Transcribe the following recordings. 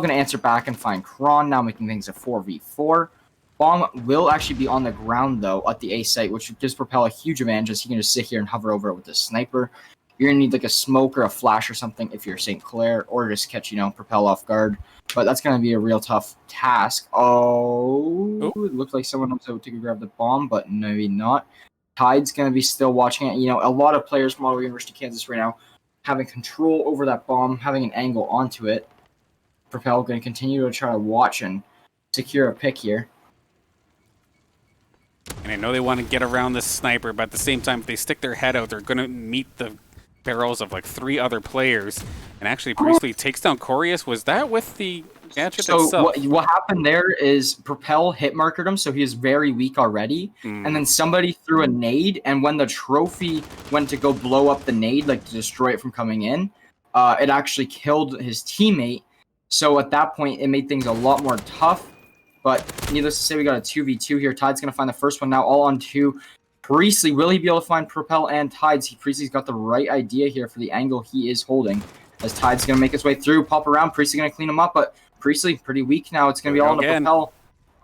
going to answer back and find Kron, now making things a 4v4. Bomb will actually be on the ground, though, at the A site, which gives Propel a huge advantage as he can just sit here and hover over it with the sniper. You're going to need like a smoke or a flash or something if you're St. Clair, or just catch, Propel off guard. But that's going to be a real tough task. Oh, it looks like someone else to grab the bomb, but maybe not. Tide's going to be still watching it. A lot of players from Ottawa University, Kansas right now having control over that bomb, having an angle onto it. Propel going to continue to try to watch and secure a pick here. And I know they want to get around this sniper, but at the same time, if they stick their head out, they're going to meet the barrels of like 3 other players. And actually, Priestley takes down Corius. Was that with the gadget itself? So what happened there is Propel hit markered him, so he is very weak already. And then somebody threw a nade, and when the trophy went to go blow up the nade, like to destroy it from coming in, it actually killed his teammate. So at that point, it made things a lot more tough. But needless to say, we got a 2v2 here. Tide's going to find the first one now, all on 2. Priestley, will he be able to find Propel and Tides? Priestley's got the right idea here for the angle he is holding. As Tide's going to make his way through, pop around. Priestley going to clean him up, but Priestley pretty weak now. It's going to be all on the Propel.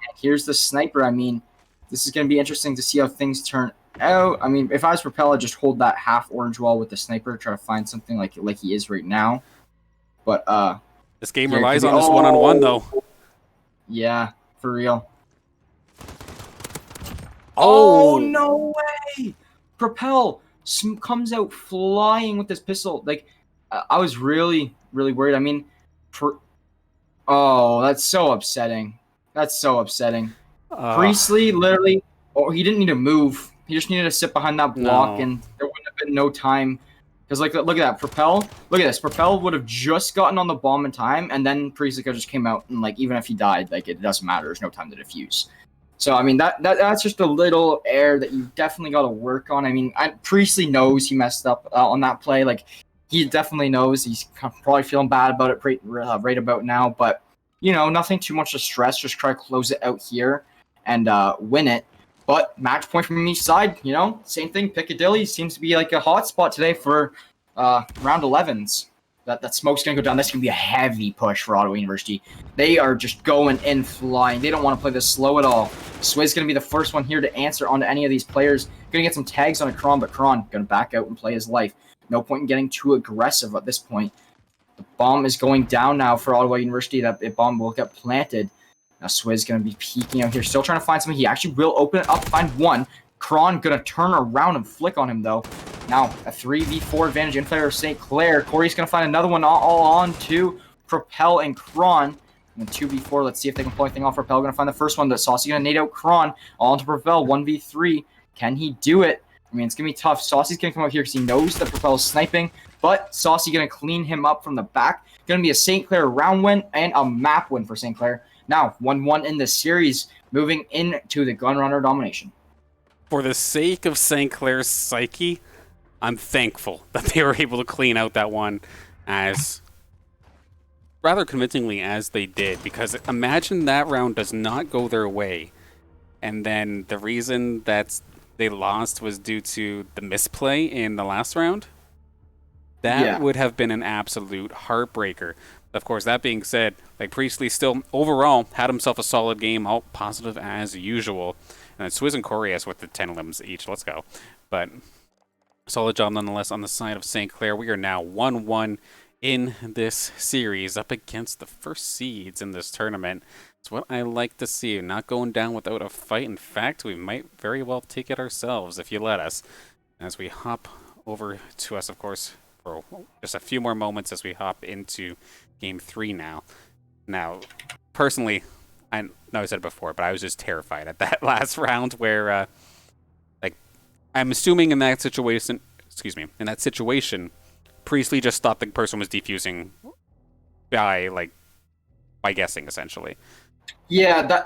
And here's the sniper. I mean, this is going to be interesting to see how things turn out. I mean, if I was Propel, I'd just hold that half orange wall with the sniper, try to find something like he is right now. But this game relies on this one-on-one, though. Yeah, for real. Oh, no way! Propel comes out flying with this pistol. Like, I was really, really worried. I mean, that's so upsetting. That's so upsetting. Priestley literally, he didn't need to move. He just needed to sit behind that block, and there wouldn't have been no time. Because, like, look at that. Propel, look at this. Propel would have just gotten on the bomb in time, and then Priestley just came out, and, like, even if he died, like, it doesn't matter. There's no time to defuse. So, I mean, that's just a little error that you definitely got to work on. I mean, Priestley knows he messed up on that play. Like, he definitely knows. He's probably feeling bad about it right about now. But, nothing too much to stress. Just try to close it out here and win it. But match point from each side, same thing. Piccadilly seems to be like a hot spot today for round 11s. That smoke's going to go down. This is going to be a heavy push for Ottawa University. They are just going in flying. They don't want to play this slow at all. Swizz going to be the first one here to answer onto any of these players. Going to get some tags on a Kron, but Kron going to back out and play his life. No point in getting too aggressive at this point. The bomb is going down now for Ottawa University. That bomb will get planted. Now Swizz going to be peeking out here. Still trying to find something. He actually will open it up, find one. Kron going to turn around and flick on him, though. Now, a 3v4 advantage in favor of St. Clair. Corey's going to find another one all on to Propel and Kron. And 2v4, let's see if they can pull anything off. Propel going to find the first one. But Saucy going to nade out Kron. All onto Propel, 1v3. Can he do it? I mean, it's going to be tough. Saucy's going to come out here because he knows that Propel is sniping. But Saucy going to clean him up from the back. Going to be a St. Clair round win and a map win for St. Clair. Now, 1-1 in the series, moving into the Gunrunner domination. For the sake of St. Clair's psyche, I'm thankful that they were able to clean out that one as rather convincingly as they did, because imagine that round does not go their way, and then the reason that they lost was due to the misplay in the last round. That would have been an absolute heartbreaker. Of course, that being said, like Priestley still overall had himself a solid game, all positive as usual. And then Swizz and Corias with the 10 limbs each. Let's go. But solid job nonetheless on the side of St. Clair. We are now 1-1 in this series up against the first seeds in this tournament. It's what I like to see. Not going down without a fight. In fact, we might very well take it ourselves if you let us. As we hop over to us, of course, for just a few more moments as we hop into Game 3 now. Now, personally, I know I said it before, but I was just terrified at that last round where, I'm assuming in that situation, Priestley just thought the person was defusing by guessing, essentially. Yeah,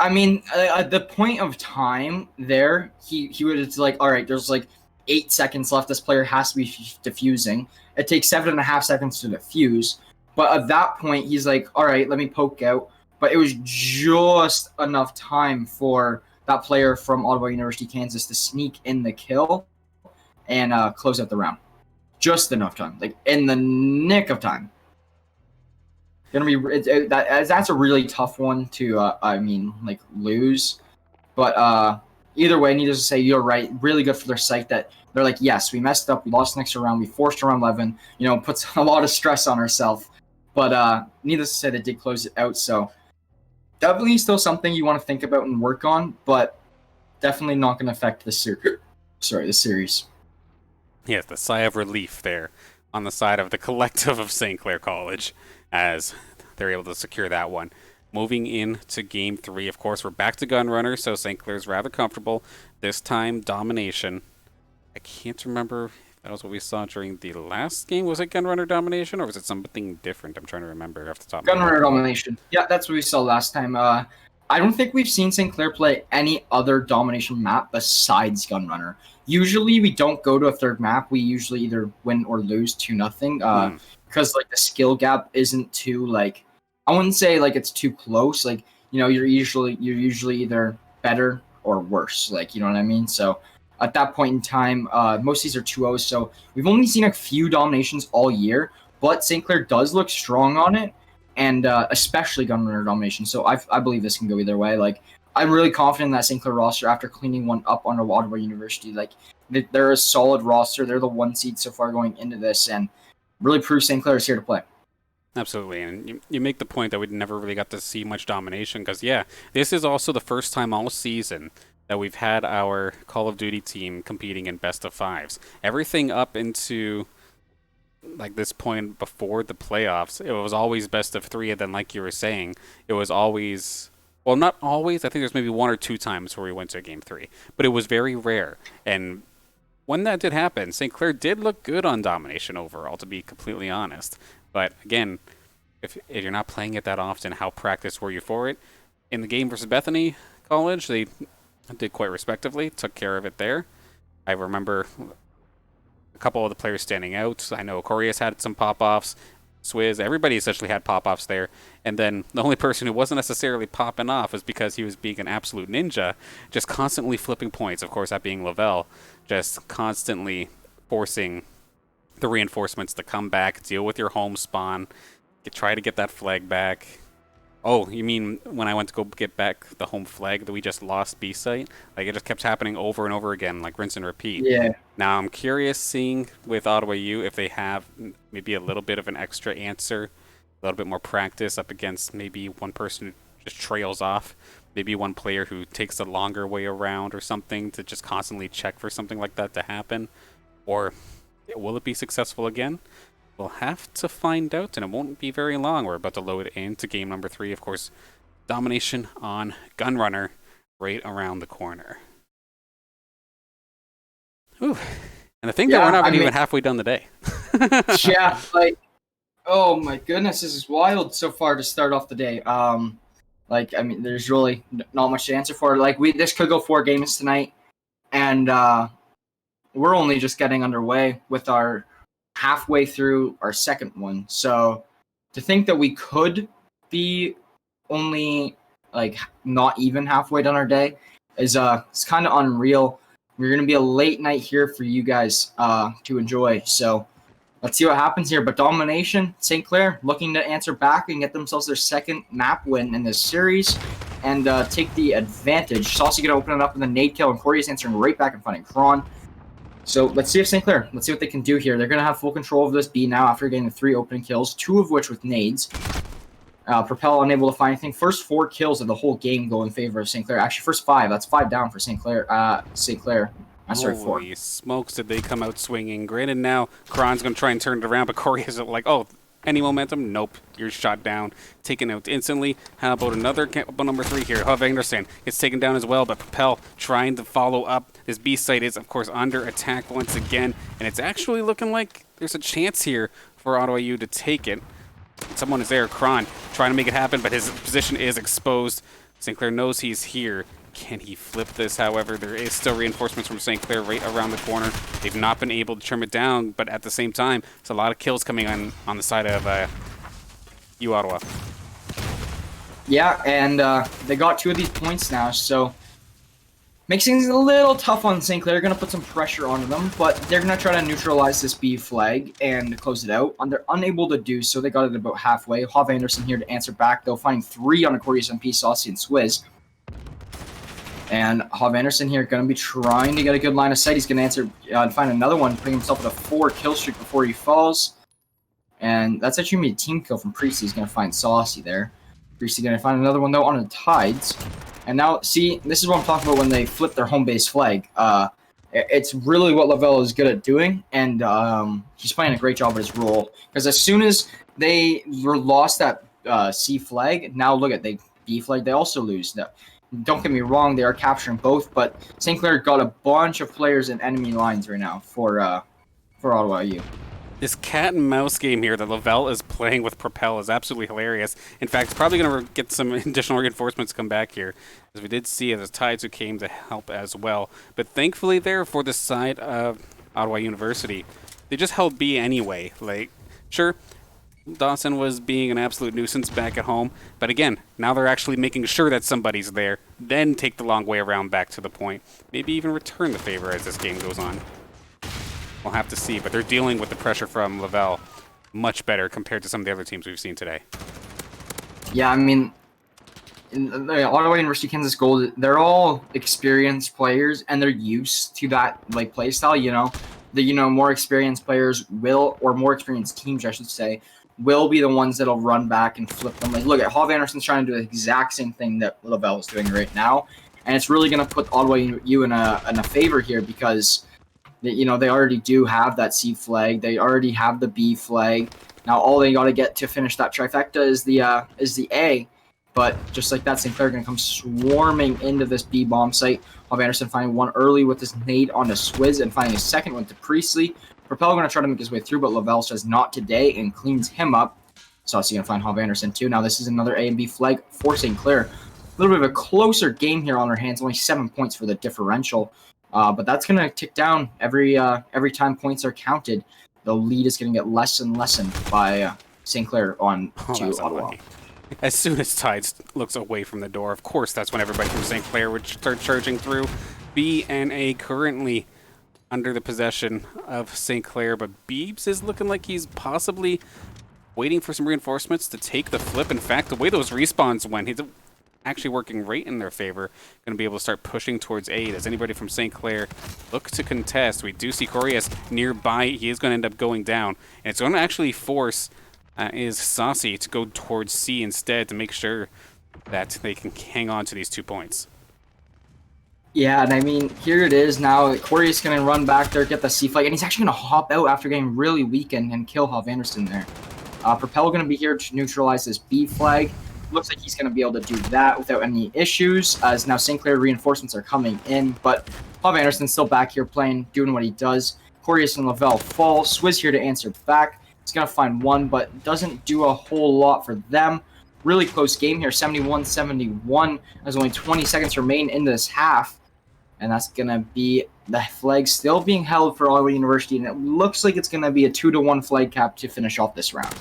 at the point of time there, he was like, all right, there's 8 seconds left. This player has to be defusing. It takes 7.5 seconds to defuse. But at that point, he's like, all right, let me poke out. But it was just enough time for that player from Ottawa University, Kansas to sneak in the kill and close out the round. Just enough time. Like, in the nick of time. gonna be that's a really tough one to lose. But either way, needless to say, you're right. Really good for their psyche that they're like, yes, we messed up, we lost next round, we forced round 11. Puts a lot of stress on ourselves. But needless to say, they did close it out. So definitely still something you want to think about and work on, but definitely not going to affect the series. Yes, the sigh of relief there on the side of the collective of St. Clair College as they're able to secure that one. Moving into Game 3, of course, we're back to Gunrunner, so St. Clair's rather comfortable. This time, domination. I can't remember if that was what we saw during the last game. Was it Gunrunner domination, or was it something different? I'm trying to remember off the top of my head. Gunrunner domination. Yeah, that's what we saw last time. I don't think we've seen St. Clair play any other domination map besides Gunrunner. Usually, we don't go to a third map. We usually either win or lose 2-0. Because the skill gap isn't too I wouldn't say it's too close. You're usually either better or worse. You know what I mean? So at that point in time, most of these are 2-0s. So we've only seen a few dominations all year, but St. Clair does look strong on it, and especially Gunrunner domination. So I believe this can go either way. I'm really confident in that St. Clair roster after cleaning one up on Ottawa University. They're a solid roster. They're the 1 seed so far going into this, and really proves St. Clair is here to play. Absolutely, and you make the point that we never really got to see much domination because, yeah, this is also the first time all season that we've had our Call of Duty team competing in best of fives. Everything up into this point before the playoffs, it was always best of 3, and then like you were saying, it was always, well, not always, I think there's maybe 1 or 2 times where we went to Game 3, but it was very rare, and when that did happen, St. Clair did look good on domination overall, to be completely honest. But again, if you're not playing it that often, how practiced were you for it? In the game versus Bethany College, they did quite respectively, took care of it there. I remember a couple of the players standing out. I know Corias had some pop-offs, Swizz, everybody essentially had pop-offs there. And then the only person who wasn't necessarily popping off was because he was being an absolute ninja, just constantly flipping points, of course that being Lavelle, just constantly forcing the reinforcements to come back, deal with your home spawn, try to get that flag back. Oh, you mean when I went to go get back the home flag that we just lost B site? It just kept happening over and over again, rinse and repeat. Yeah. Now I'm curious seeing with Ottawa U if they have maybe a little bit of an extra answer, a little bit more practice up against maybe one person who just trails off, maybe one player who takes the longer way around or something to just constantly check for something like that to happen. Or will it be successful again? We'll have to find out, and it won't be very long. We're about to load into game number 3. Of course, domination on Gunrunner right around the corner. Ooh. And the thing that we're not even halfway done the day. Yeah, oh my goodness, this is wild so far to start off the day. There's really not much to answer for. This could go 4 games tonight, and we're only just getting underway with our halfway through our second one. So to think that we could be only not even halfway done our day is it's kind of unreal. We're gonna be a late night here for you guys to enjoy. So let's see what happens here. But domination, St. Clair looking to answer back and get themselves their second map win in this series and take the advantage. Saucy gonna open it up in the nade kill, and Corey is answering right back in front of Kron. So let's see if St. Clair, let's see what they can do here. They're going to have full control of this B now after getting the 3 opening kills, 2 of which with nades. Propel unable to find anything. First 4 kills of the whole game go in favor of St. Clair. Actually, first 5. That's 5 down for St. Clair. Sorry, 4. Holy smokes, did they come out swinging. Granted, now Kron's going to try and turn it around, but Corey is oh, any momentum? Nope. You're shot down. Taken out instantly. How about another number 3 here? Huv Anderson gets taken down as well, but Propel trying to follow up. This B site is, of course, under attack once again, and it's actually looking like there's a chance here for Ottawa U to take it. Someone is there, Kron, trying to make it happen, but his position is exposed. St. Clair knows he's here. Can he flip this? However, there is still reinforcements from St. Clair right around the corner. They've not been able to trim it down, but at the same time, it's a lot of kills coming on the side of U Ottawa. Yeah, and they got 2 of these points now, so Makes things a little tough on St. Clair. Going to put some pressure on them, but they're going to try to neutralize this B flag and close it out. And they're unable to do so. They got it about halfway. Hav Anderson here to answer back, though, finding 3 on Aquarius MP, Saucy, and Swizz. And Hav Anderson here going to be trying to get a good line of sight. He's going to answer and find another one, putting himself at a 4 kill streak before he falls. And that's actually going to be a team kill from Priestley. He's going to find Saucy there. Priestley going to find another one, though, on the Tides. And now, see, this is what I'm talking about when they flip their home base flag. It's really what Lavelle is good at doing, and he's playing a great job at his role. Because as soon as they lost that C flag, now look at they B flag, they also lose. Now, don't get me wrong, they are capturing both, but St. Clair got a bunch of players in enemy lines right now for Ottawa U. This cat and mouse game here that Lavelle is playing with Propel is absolutely hilarious. In fact, it's probably going to get some additional reinforcements to come back here, as we did see the Tides who came to help as well. But thankfully there for the side of Ottawa University, they just held B anyway. Like, sure, Dawson was being an absolute nuisance back at home, but again, now they're actually making sure that somebody's there, then take the long way around back to the point. Maybe even return the favor as this game goes on. We'll have to see, but they're dealing with the pressure from Lavelle much better compared to some of the other teams we've seen today. Yeah, I mean, in the Ottawa University, Kansas Gold, they're all experienced players, and they're used to that like play style. More experienced players will, or more experienced teams, I should say, will be the ones that'll run back and flip them. Like, look at Hav Anderson's trying to do the exact same thing that Lavelle is doing right now, and it's really going to put Ottawa U in a favor here because. They already do have that C flag. They already have the B flag. Now all they got to get to finish that trifecta is the A. But just like that, St. Clair going to come swarming into this B bomb site. Hav Anderson finding one early with his nade on the Swizz and finding a second one to Priestley. Propel going to try to make his way through, but Lavelle says not today and cleans him up. Saucy going to find Hav Anderson too. Now this is another A and B flag for St. Clair. A little bit of a closer game here on their hands. Only 7 points for the differential. But that's going to tick down every time points are counted. The lead is going to get less and lessened by St. Clair on to Ottawa. As soon as Tides looks away from the door, of course, that's when everybody from St. Clair would start charging through. B and A currently under the possession of St. Clair, but Beebs is looking like he's possibly waiting for some reinforcements to take the flip. In fact, the way those respawns went, he's actually working right in their favor. Going to be able to start pushing towards A. Does anybody from St. Clair look to contest? We do see Corias nearby. He is going to end up going down. And it's going to actually force is Saucy to go towards C instead to make sure that they can hang on to these 2 points. Yeah, and I mean, here it is now. Corias going to run back there, get the C flag, and he's actually going to hop out after getting really weakened and kill Hav Anderson there. Propel going to be here to neutralize this B flag. Looks like he's going to be able to do that without any issues, as now St. Clair reinforcements are coming in, but Hav Anderson's still back here playing, doing what he does. Corias and Lavelle fall. Swizz here to answer back. He's going to find one, but doesn't do a whole lot for them. Really close game here, 71-71. There's only 20 seconds remain in this half, and that's going to be the flag still being held for Ottawa University, and it looks like it's going to be a 2-1 flag cap to finish off this round.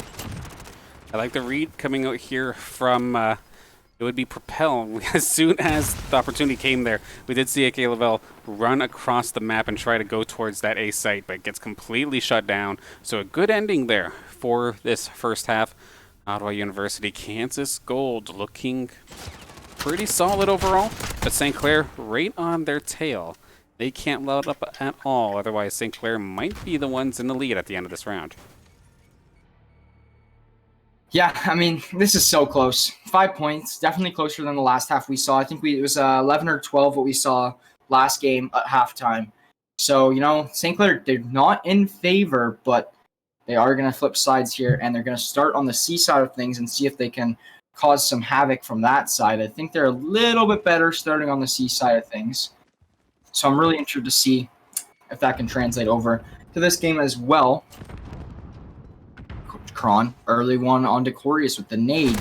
I like the read coming out here from, it would be Propel. As soon as the opportunity came there, we did see AK Lavelle run across the map and try to go towards that A site, but it gets completely shut down. So a good ending there for this first half. Ottawa University, Kansas Gold looking pretty solid overall, but St. Clair right on their tail. They can't load up at all, otherwise St. Clair might be the ones in the lead at the end of this round. Yeah, I mean, this is so close. 5 points, definitely closer than the last half we saw. I think it was 11 or 12 what we saw last game at halftime. So, St. Clair, they're not in favor, but they are going to flip sides here, and they're going to start on the C side of things and see if they can cause some havoc from that side. I think they're a little bit better starting on the C side of things. So I'm really interested to see if that can translate over to this game as well. Kron, early one onto Corias with the nade.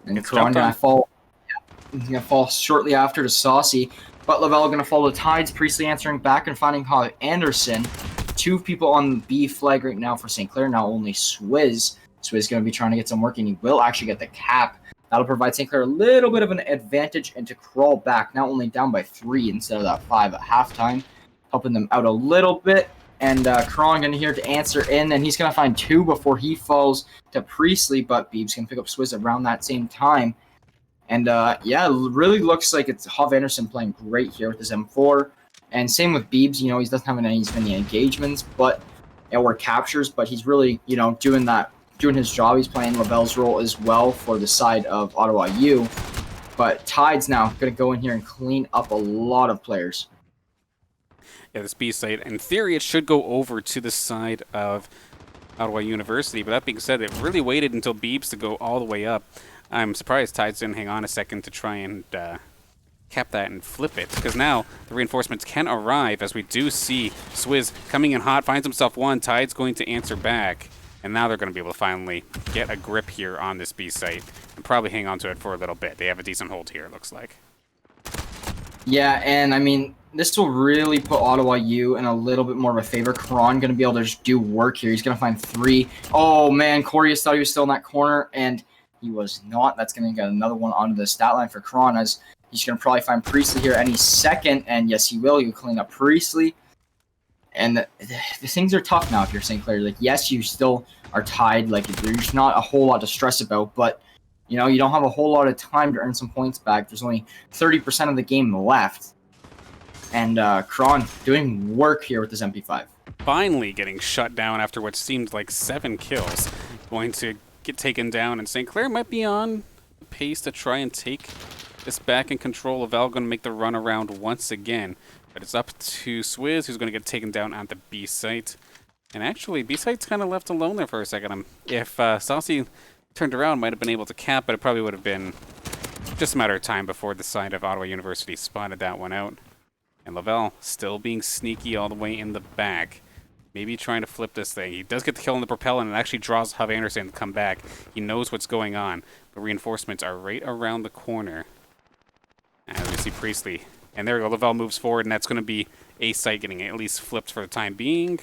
And Kron going to fall. Yeah, he's going to fall shortly after to Saucy. But Lavelle going to fall to Tides. Priestley answering back and finding Hav Anderson. 2 people on the B flag right now for St. Clair. Now only Swizz. Swizz going to be trying to get some work, and he will actually get the cap. That'll provide St. Clair a little bit of an advantage and to crawl back, now only down by 3 instead of that 5 at halftime, helping them out a little bit. And Kron going to here to answer in, and he's going to find 2 before he falls to Priestley, but Beebs going to pick up Swizz around that same time. And yeah, it really looks like it's Hav Anderson playing great here with his M4. And same with Beebs, you know, he doesn't have any engagements, but or captures, but he's really, you know, doing his job. He's playing Lavelle's role as well for the side of Ottawa U. But Tide's now going to go in here and clean up a lot of players. Yeah, this B site, in theory, it should go over to the side of Ottawa University. But that being said, it really waited until Beebs to go all the way up. I'm surprised Tides didn't hang on a second to try and cap that and flip it, because now the reinforcements can arrive, as we do see Swizz coming in hot, finds himself 1. Tide's going to answer back, and now they're going to be able to finally get a grip here on this B site and probably hang on to it for a little bit. They have a decent hold here, it looks like. Yeah, and I mean, this will really put Ottawa U in a little bit more of a favor. Kron going to be able to just do work here. He's going to find 3. Oh, man, Corius thought he was still in that corner, and he was not. That's going to get another one onto the stat line for Kron, as he's going to probably find Priestley here any second, and yes, he will. He'll clean up Priestley. And the things are tough now if you're St. Clair. Like, yes, you still are tied. Like, there's not a whole lot to stress about, but, you know, you don't have a whole lot of time to earn some points back. There's only 30% of the game left. And Kron doing work here with his MP5. Finally getting shut down after what seemed like 7 kills. Going to get taken down, and St. Clair might be on the pace to try and take this back in control. Lavelle going to make the run around once again. But it's up to Swizz, who's going to get taken down at the B site. And actually, B site's kind of left alone there for a second. If Saucy turned around, might have been able to cap, but it probably would have been just a matter of time before the side of Ottawa University spotted that one out. And Lavelle still being sneaky all the way in the back. Maybe trying to flip this thing. He does get the kill on the propel, and it actually draws Hav Anderson to come back. He knows what's going on. The reinforcements are right around the corner. And we see Priestley. And there we go. Lavelle moves forward, and that's going to be a site getting at least flipped for the time being.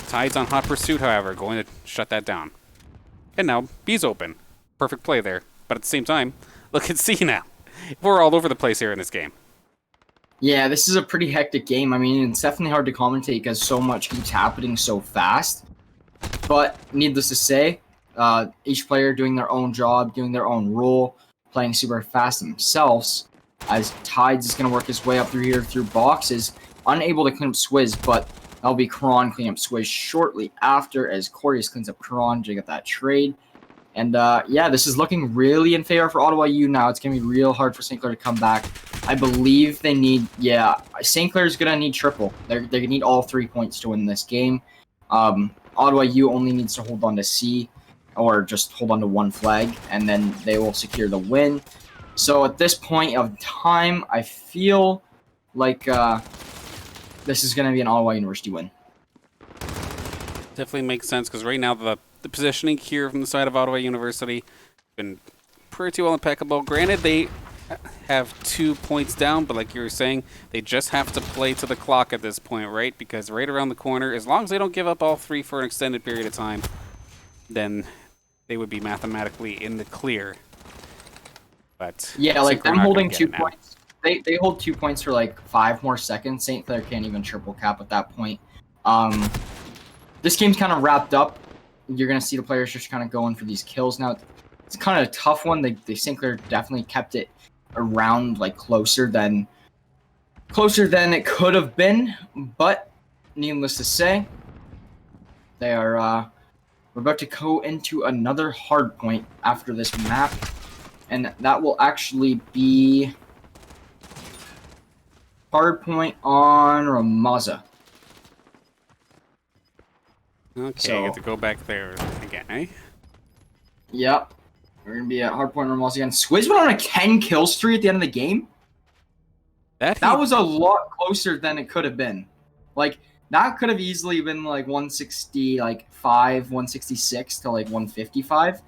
Tide's on hot pursuit, however, going to shut that down. And now B's open. Perfect play there. But at the same time, look at C now. We're all over the place here in this game. Yeah, this is a pretty hectic game. I mean, it's definitely hard to commentate because so much keeps happening so fast. But needless to say, each player doing their own job, doing their own role, playing super fast themselves. As Tides is going to work his way up through here through boxes, unable to clean up Swizz, but that'll be Kron cleaning up Swizz shortly after, as Corius cleans up Kron to get that trade. And yeah, this is looking really in favor for Ottawa U now. It's going to be real hard for St. Clair to come back. I believe they need, yeah, St. Clair's going to need triple. They're going to need all 3 points to win this game. Ottawa U only needs to hold on to C, or just hold on to 1 flag, and then they will secure the win. So at this point of time, I feel like this is going to be an Ottawa University win. Definitely makes sense, because right now the positioning here from the side of Ottawa University has been pretty well impeccable. Granted, they have 2 points down, but like you were saying, they just have to play to the clock at this point, right? Because right around the corner, as long as they don't give up all 3 for an extended period of time, then they would be mathematically in the clear. But yeah, like them holding 2 points, they hold 2 points for like 5 more seconds. St. Clair can't even triple cap at that point. This game's kind of wrapped up. You're gonna see the players just kind of going for these kills now. It's kind of a tough one. They St. Clair definitely kept it around like closer than it could have been, but needless to say, they are we're about to go into another hard point after this map. And that will actually be hard point on Ramaza. Okay, so, get to go back there again, eh? Yep. We're going to be at hard point on Ramaza again. Swizz went on a 10 kill streak at the end of the game. That was a lot closer than it could have been. Like, that could have easily been like 165, 166 to like 155.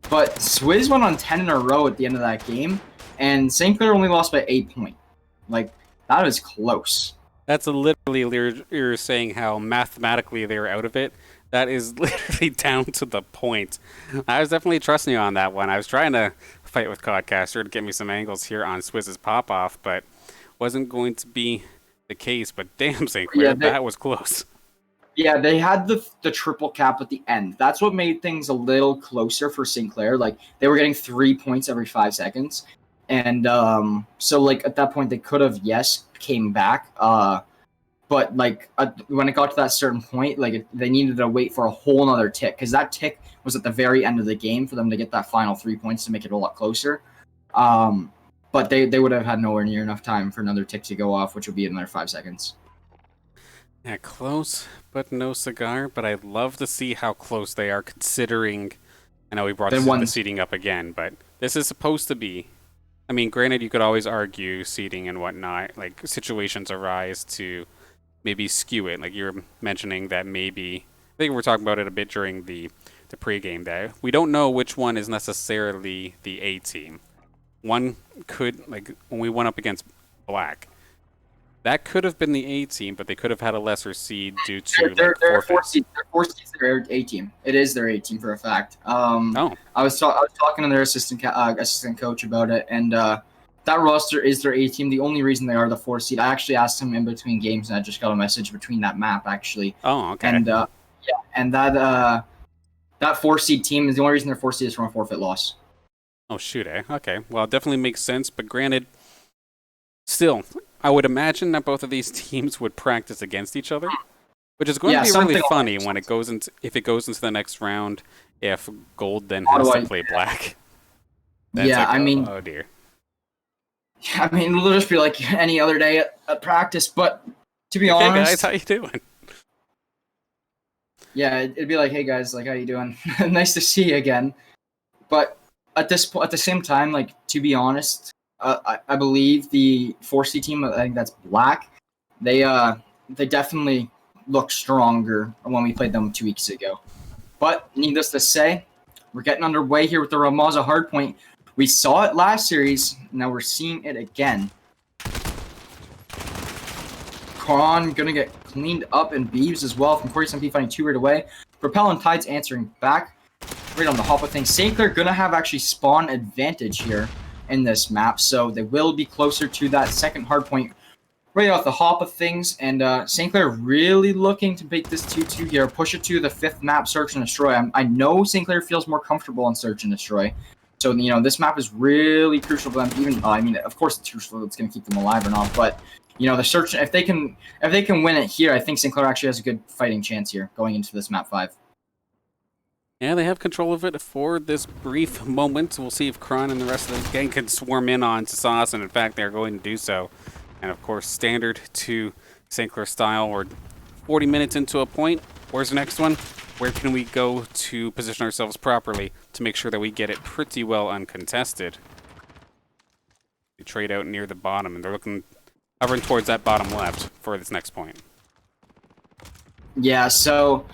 But Swizz went on 10 in a row at the end of that game, and St. Clair only lost by 8 points. Like, that is close. That's literally, you're saying how mathematically they were out of it. That is literally down to the point. I was definitely trusting you on that one. I was trying to fight with Codcaster to get me some angles here on Swizz's pop-off, but wasn't going to be the case. But damn, St. Clair, that was close. Yeah, they had the triple cap at the end. That's what made things a little closer for St. Clair. Like, they were getting 3 points every 5 seconds. And so, like, at that point, they could have, came back. But, like, when it got to that certain point, like, they needed to wait for a whole nother tick. Because that tick was at the very end of the game for them to get that final 3 points to make it a lot closer. But they would have had nowhere near enough time for another tick to go off, which would be another 5 seconds. Yeah, close, but no cigar. But I'd love to see how close they are, considering... I know we brought the seating up again, but this is supposed to be... I mean, granted, you could always argue seating and whatnot. Like, situations arise to maybe skew it. Like, you're mentioning that maybe... I think we were talking about it a bit during the pregame day. We don't know which one is necessarily the A team. One could... Like, when we went up against Black... That could have been the A team, but they could have had a lesser seed due to they're 4 seeds. They're 4 seeds. Their A team. It is their A team for a fact. I was talking to their assistant coach about it, and that roster is their A team. The only reason they are the 4 seed. I actually asked him in between games, and I just got a message between that map actually. Oh, okay. And and that 4 seed team is the only reason they're 4 seed is from a forfeit loss. Oh shoot! Okay. Well, it definitely makes sense, but granted, still. I would imagine that both of these teams would practice against each other, which is going to be really funny when it goes into the next round. If Gold then has to play Black, I mean, oh dear. I mean, it'll just be like any other day at practice. But to be honest, hey guys, how you doing? Yeah, it'd be like, hey guys, like how you doing? Nice to see you again. But at the same time, like to be honest. I believe the 4C team, I think that's Black, they definitely look stronger when we played them 2 weeks ago. But needless to say, we're getting underway here with the Ramaza hardpoint. We saw it last series, now we're seeing it again. Kron gonna get cleaned up, and Beeves as well from Corey SMP finding 2 right away. Propel and Tides answering back right on the hop of things. St. Clair gonna have actually spawn advantage here in this map, so they will be closer to that second hardpoint right off the hop of things. And St. Clair really looking to make this 2-2 here, push it to the 5th map, Search and Destroy. I know St. Clair feels more comfortable on Search and Destroy, so you know this map is really crucial for them. Even I mean, of course, it's crucial. It's going to keep them alive or not, but you know the Search. If they can win it here, I think St. Clair actually has a good fighting chance here going into this map 5. Yeah, they have control of it for this brief moment. We'll see if Kron and the rest of the gang can swarm in on Sauce, and in fact, they're going to do so. And of course, standard to St. Clair style, we're 40 minutes into a point. Where's the next one? Where can we go to position ourselves properly to make sure that we get it pretty well uncontested? They trade out near the bottom, and they're hovering towards that bottom left for this next point. Yeah, so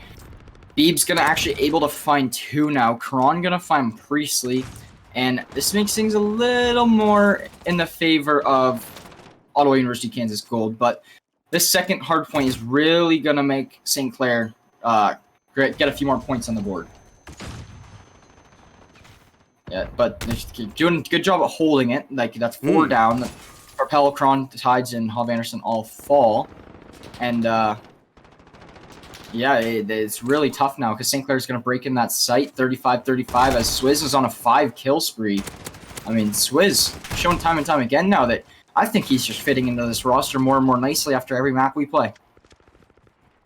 Beeb's gonna actually able to find 2 now. Kron gonna find Priestley, and this makes things a little more in the favor of Ottawa University Kansas Gold. But this second hard point is really gonna make St. Clair get a few more points on the board. Yeah, but they're doing a good job of holding it. Like that's 4 down. Propel, Kron, Tides, and Hov Anderson all fall, and yeah, it's really tough now because St. Clair is going to break in that site 35-35 as Swizz is on a 5-kill spree. I mean, Swizz shown time and time again now that I think he's just fitting into this roster more and more nicely after every map we play.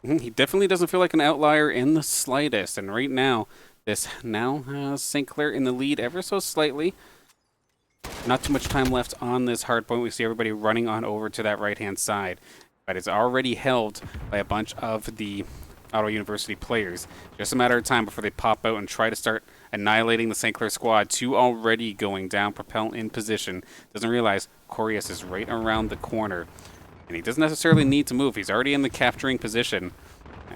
He definitely doesn't feel like an outlier in the slightest, and right now, this now has St. Clair in the lead ever so slightly. Not too much time left on this hard point. We see everybody running on over to that right-hand side, but it's already held by a bunch of the Ottawa University players. Just a matter of time before they pop out and try to start annihilating the St. Clair squad. 2 already going down, Propel in position. Doesn't realize Corius is right around the corner, and he doesn't necessarily need to move. He's already in the capturing position,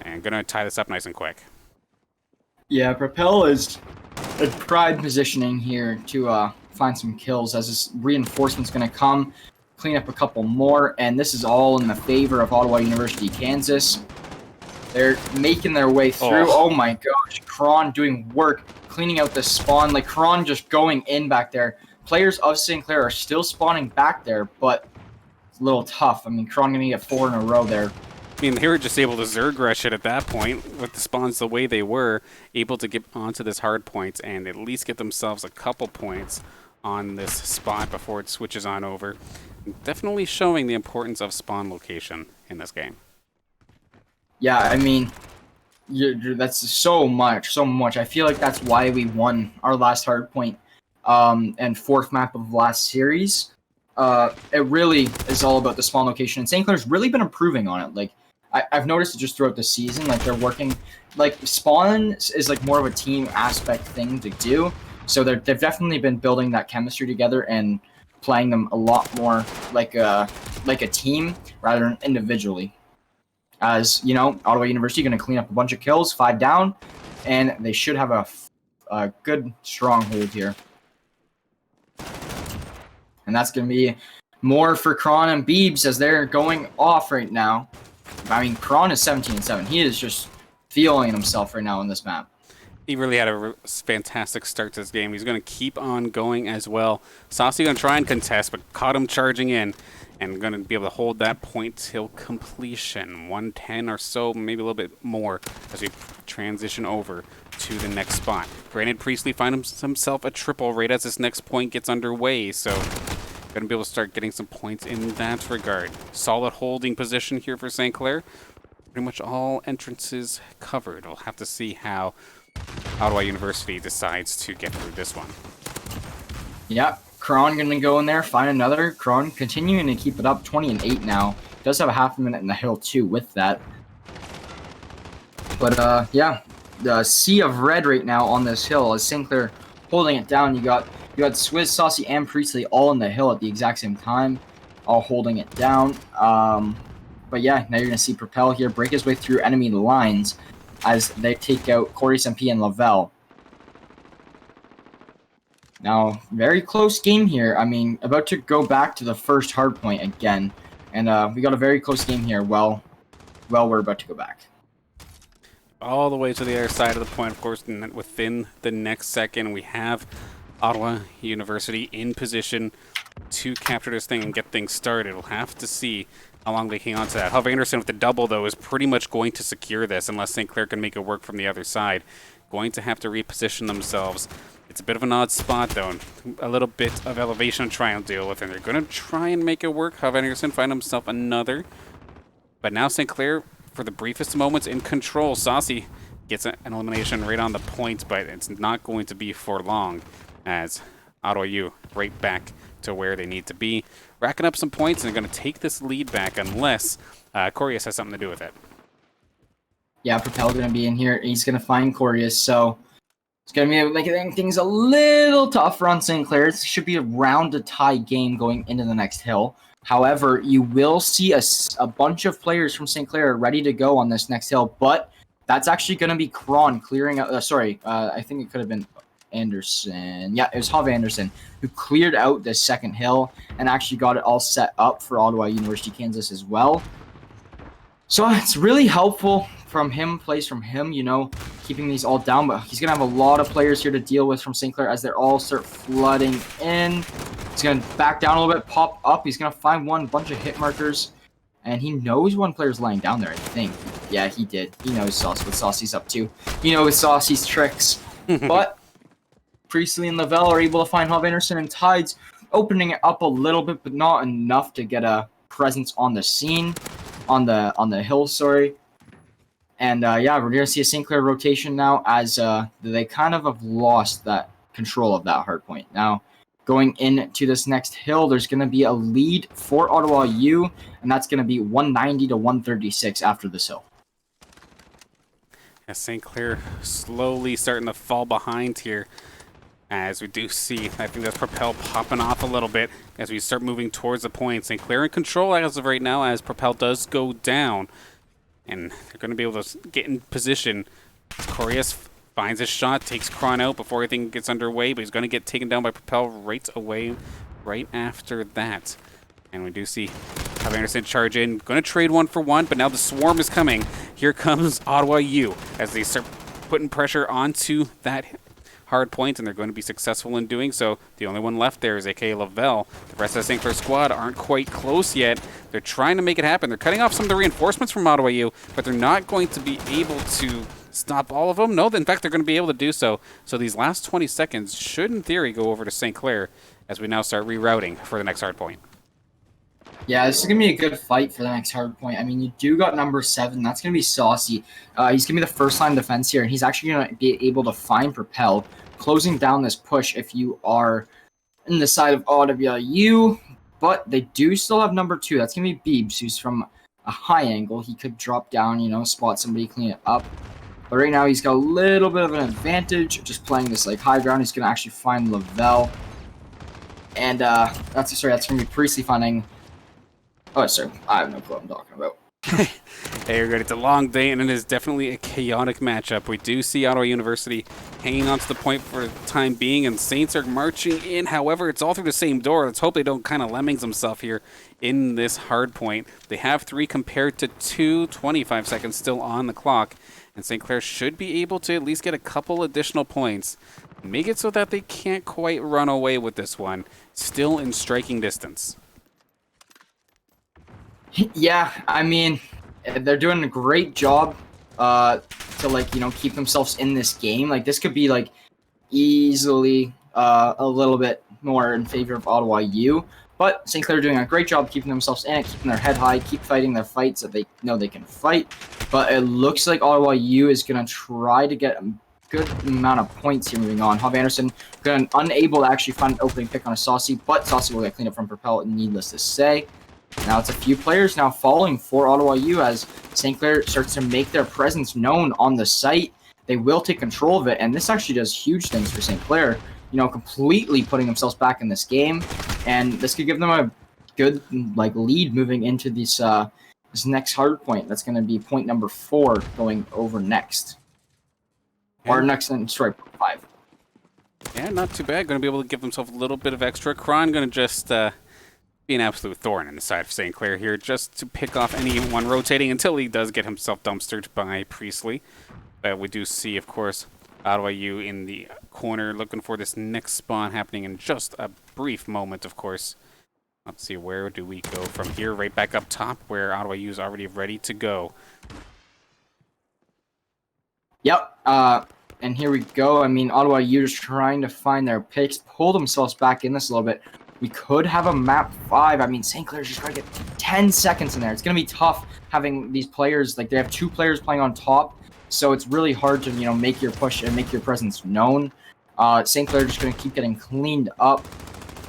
and gonna tie this up nice and quick. Yeah, Propel is a pride positioning here to find some kills as this reinforcement's gonna come, clean up a couple more, and this is all in the favor of Ottawa University Kansas. They're making their way through. Oh my gosh, Kron doing work, cleaning out the spawn. Like Kron just going in back there, players of St. Clair are still spawning back there, but it's a little tough. I mean, Kron gonna get 4 in a row there. I mean, they were just able to Zerg rush it at that point with the spawns the way they were, able to get onto this hard point and at least get themselves a couple points on this spot before it switches on over. Definitely showing the importance of spawn location in this game. Yeah, I mean, that's so much. I feel like that's why we won our last hard point and 4th map of last series. It really is all about the spawn location, and St. Clair's really been improving on it. Like, I've noticed it just throughout the season. Like, they're working, like, spawn is like more of a team aspect thing to do. So they've definitely been building that chemistry together and playing them a lot more like a team rather than individually. As you know, Ottawa University going to clean up a bunch of kills, 5 down, and they should have a good stronghold here. And that's going to be more for Kron and Beebs as they're going off right now. I mean, Kron is 17-7. He is just feeling himself right now on this map. He really had a fantastic start to this game. He's going to keep on going as well. Saucy going to try and contest, but caught him charging in and going to be able to hold that point till completion. 110 or so, maybe a little bit more as we transition over to the next spot. Granted, Priestley finds himself a triple right as this next point gets underway, so going to be able to start getting some points in that regard. Solid holding position here for St. Clair. Pretty much all entrances covered. We'll have to see how Ottawa University decides to get through this one. Yeah, Kron going to go in there, find another. Kron continuing to keep it up, 20-8 now. Does have a half a minute in the hill too with that. But yeah, the sea of red right now on this hill as St. Clair holding it down. You got Swizz, Saucy, and Priestley all in the hill at the exact same time, all holding it down. But yeah, now you're going to see Propel here break his way through enemy lines as they take out Corius MP and Lavelle. Now, very close game here. I mean, about to go back to the first hard point again. And we got a very close game here. Well, we're about to go back. All the way to the other side of the point, of course, within the next second, we have Ottawa University in position to capture this thing and get things started. We'll have to see how long they hang on to that. Huff Anderson with the double, though, is pretty much going to secure this unless St. Clair can make it work from the other side. Going to have to reposition themselves. It's a bit of an odd spot, though. A little bit of elevation to try and deal with, and they're going to try and make it work. Huff Anderson find himself another. But now St. Clair, for the briefest moments, in control. Saucy gets an elimination right on the point, but it's not going to be for long as Ottawa U right back to where they need to be. Racking up some points, and they're going to take this lead back unless Corius has something to do with it. Yeah, Propel going to be in here. He's going to find Corius, so it's going to be making things a little tougher on St. Clair. It should be a round-to-tie game going into the next hill. However, you will see a bunch of players from St. Clair ready to go on this next hill, but that's actually going to be Kron clearing out. I think it could have been Anderson. Yeah, it was Huff Anderson who cleared out the second hill and actually got it all set up for Ottawa University, Kansas as well. So it's really helpful plays from him, you know, keeping these all down. But he's going to have a lot of players here to deal with from St. Clair as they all start flooding in. He's going to back down a little bit, pop up. He's going to find one bunch of hit markers. And he knows one player's lying down there, I think. Yeah, he did. He knows what Saucy's up to. He knows Saucy's tricks. But Priestley and Lavelle are able to find Huff Anderson and Tides, opening it up a little bit, but not enough to get a presence on the scene, on the hill, sorry. And yeah, we're going to see a St. Clair rotation now as they kind of have lost that control of that hard point. Now, going into this next hill, there's going to be a lead for Ottawa U, and that's going to be 190 to 136 after this hill. Yeah, St. Clair slowly starting to fall behind here. As we do see, I think that's Propel popping off a little bit as we start moving towards the point. St. Clair in control as of right now as Propel does go down. And they're going to be able to get in position. Corius finds his shot, takes Kron out before everything gets underway, but he's going to get taken down by Propel right away, right after that. And we do see Huff Anderson charge in. Going to trade 1-for-1, but now the swarm is coming. Here comes Ottawa U as they start putting pressure onto that hard point, and they're going to be successful in doing so. The only one left there is A.K. Lavelle. The rest of the St. Clair squad aren't quite close yet. They're trying to make it happen. They're cutting off some of the reinforcements from Ottawa U, but they're not going to be able to stop all of them. No, in fact, they're going to be able to do so. So these last 20 seconds should, in theory, go over to St. Clair as we now start rerouting for the next hard point. Yeah, this is going to be a good fight for the next hard point. I mean, you do got number 7. That's going to be Saucy. He's going to be the first line defense here, and he's actually going to be able to find Propel, closing down this push if you are in the side of Ottawa U. But they do still have number 2. That's going to be Beebs, who's from a high angle. He could drop down, spot somebody, clean it up. But right now, he's got a little bit of an advantage just playing this high ground. He's going to actually find Lavelle. And that's going to be Priestley finding... Oh, sorry. I have no clue what I'm talking about. Hey, you're good. It's a long day, and it is definitely a chaotic matchup. We do see Ottawa University hanging on to the point for the time being, and Saints are marching in. However, it's all through the same door. Let's hope they don't kind of lemmings themselves here in this hard point. They have 3 compared to 2, 25 seconds still on the clock, and St. Clair should be able to at least get a couple additional points. Make it so that they can't quite run away with this one. Still in striking distance. Yeah, I mean, they're doing a great job to keep themselves in this game. This could be easily a little bit more in favor of Ottawa U, but St. Clair are doing a great job keeping themselves in it, keeping their head high, keep fighting their fights that they know they can fight. But it looks like Ottawa U is going to try to get a good amount of points here moving on. Hob Anderson unable to actually find an opening pick on a Saucy, but Saucy will get cleaned up from Propel, needless to say. Now it's a few players now falling for Ottawa U as St. Clair starts to make their presence known on the site. They will take control of it, and this actually does huge things for St. Clair, completely putting themselves back in this game. And this could give them a good lead moving into this next hard point. That's going to be point number 4 going over next. Or next, sorry, 5. Yeah, not too bad. Going to be able to give themselves a little bit of extra. Kron going to just... be an absolute thorn in the side of St. Clair here, just to pick off anyone rotating until he does get himself dumpstered by Priestley. But we do see, of course, Ottawa U in the corner looking for this next spawn happening in just a brief moment, of course. Let's see, where do we go from here? Right back up top where Ottawa U is already ready to go. Yep, and here we go. I mean, Ottawa U is trying to find their picks, pull themselves back in this a little bit. We could have a map 5. I mean, St. Clair's just trying to get 10 seconds in there. It's going to be tough having these players. They have 2 players playing on top, so it's really hard to, make your push and make your presence known. St. Clair just going to keep getting cleaned up.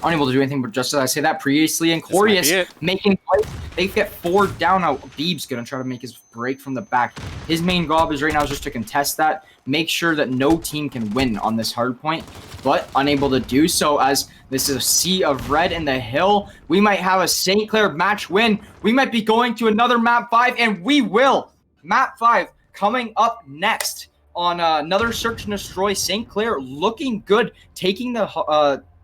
Unable to do anything, but just as I say that, Priestley and Corius making plays. They get 4 down now. Beeb's going to try to make his break from the back. His main job is right now just to contest that, make sure that no team can win on this hard point, but unable to do so as this is a sea of red in the hill. We might have a St. Clair match win. We might be going to another map 5, and we will. Map 5 coming up next on another search and destroy. St. Clair looking good, taking the...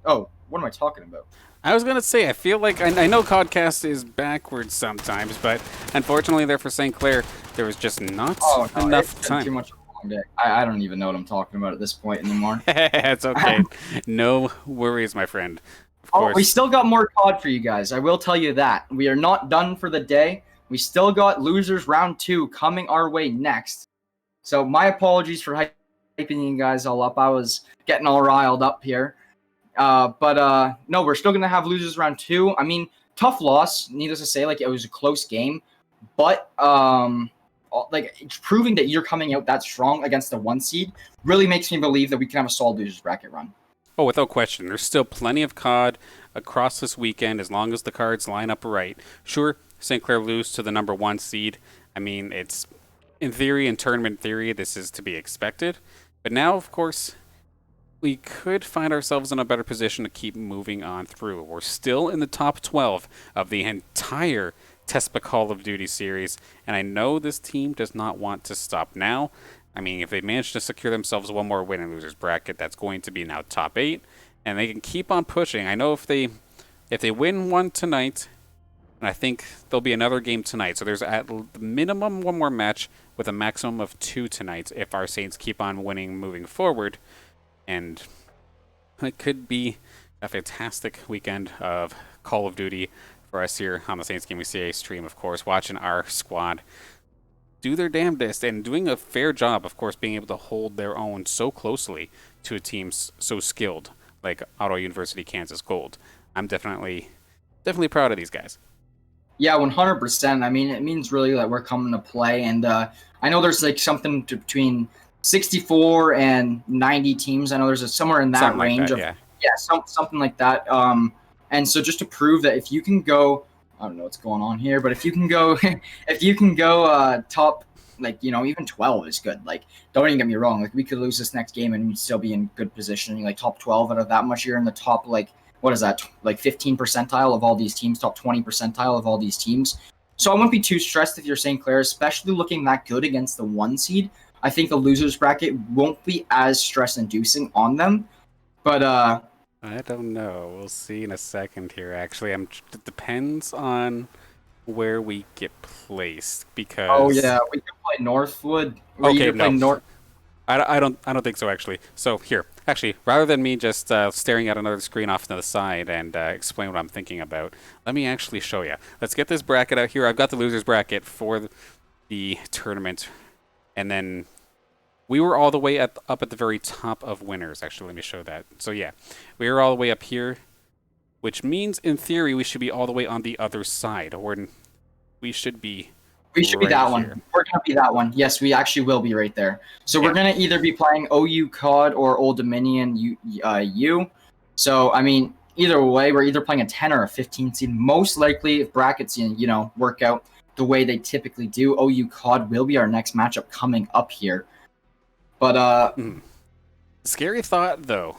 what am I talking about? I was going to say, I feel like, I know Codcast is backwards sometimes, but unfortunately there for St. Clair, there was just not enough time. Too much of a long day. I don't even know what I'm talking about at this point anymore. It's okay. No worries, my friend. Of course. We still got more COD for you guys. I will tell you that. We are not done for the day. We still got Losers Round 2 coming our way next. So my apologies for hyping you guys all up. I was getting all riled up here. But no, we're still going to have Losers Round 2. I mean, tough loss, needless to say. It was a close game. But, proving that you're coming out that strong against the 1 seed really makes me believe that we can have a solid Losers bracket run. Oh, without question. There's still plenty of COD across this weekend as long as the cards line up right. Sure, St. Clair lose to the number 1 seed. I mean, it's, in theory, in tournament theory, this is to be expected. But now, of course... we could find ourselves in a better position to keep moving on through. We're still in the top 12 of the entire TESPA Call of Duty series, and I know this team does not want to stop now. I mean, if they manage to secure themselves one more win in losers bracket, that's going to be now top 8, and they can keep on pushing. I know if they win one tonight, and I think there'll be another game tonight, so there's at the minimum one more match with a maximum of 2 tonight if our Saints keep on winning moving forward. and it could be a fantastic weekend of Call of Duty for us here on the Saints Gaming CA stream, of course, watching our squad do their damnedest and doing a fair job, of course, being able to hold their own so closely to a team so skilled like Ottawa University Kansas Gold. I'm definitely proud of these guys. Yeah, 100%. I mean, it means really that we're coming to play, and I know there's like something between 64 and 90 teams. I know there's somewhere in that something range like that, something like that. And so just to prove that if you can go, I don't know what's going on here, but if you can go, top, like, you know, even 12 is good. Like, don't even get me wrong. Like, we could lose this next game and we'd still be in good position. Like, top 12 out of that much, you're in the top, like, what is that? Like 15 percentile of all these teams, top 20 percentile of all these teams. So I wouldn't be too stressed if you're St. Clair, especially looking that good against the 1 seed. I think the losers bracket won't be as stress-inducing on them. But I don't know. We'll see in a second here. Actually, it depends on where we get placed because. Oh yeah, we can play Northwood. Okay, no. I don't think so actually. So here, actually, rather than me just staring at another screen off to the side and explain what I'm thinking about, let me actually show you. Let's get this bracket out here. I've got the losers bracket for the tournament, and then we were all the way up at the very top of winners. Actually, let me show that. So yeah, we were all the way up here, which means in theory we should be all the way on the other side, or we should be. We should be that one. We're going to be that one. Yes, we actually will be right there. So we're going to either be playing OU COD or Old Dominion U. So, I mean, either way, we're either playing a 10 or a 15 seed. Most likely, if brackets, work out the way they typically do, OU COD will be our next matchup coming up here. But, Scary thought, though,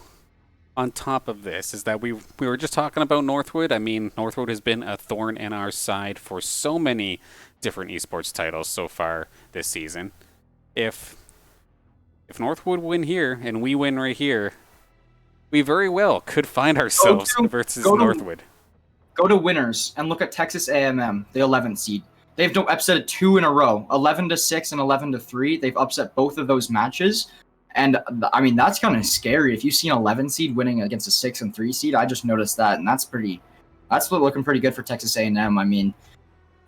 on top of this, is that we were just talking about Northwood. I mean, Northwood has been a thorn in our side for so many different esports titles so far this season. If Northwood win here and we win right here, we very well could find ourselves versus Northwood. Go to winners and look at Texas A&M, the 11th seed. They've upset 2 in a row, 11-6 and 11-3. They've upset both of those matches. And, I mean, that's kind of scary. If you see an 11 seed winning against a 6 and 3 seed, I just noticed that, and that's looking pretty good for Texas A&M. I mean,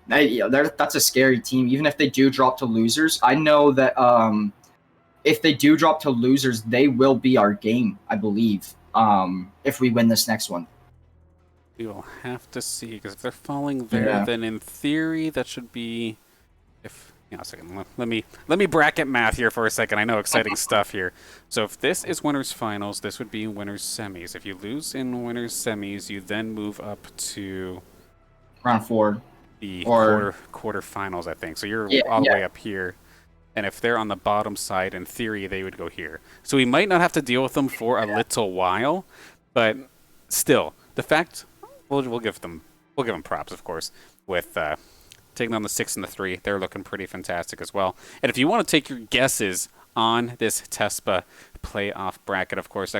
that's a scary team. Even if they do drop to losers, I know that if they do drop to losers, they will be our game, I believe, if we win this next one. We will have to see, because if they're falling there, then in theory that should be. A second. Let me bracket math here for a second. I know exciting stuff here. So if this is winners finals, this would be winners semis. If you lose in winners semis, you then move up to round 4. The quarterfinals, I think. So you're all the way up here. And if they're on the bottom side, in theory, they would go here. So we might not have to deal with them for a little while, but still, the fact we'll give them props, of course, with taking on the 6 and the 3. They're looking pretty fantastic as well. And if you want to take your guesses on this TESPA playoff bracket, of course,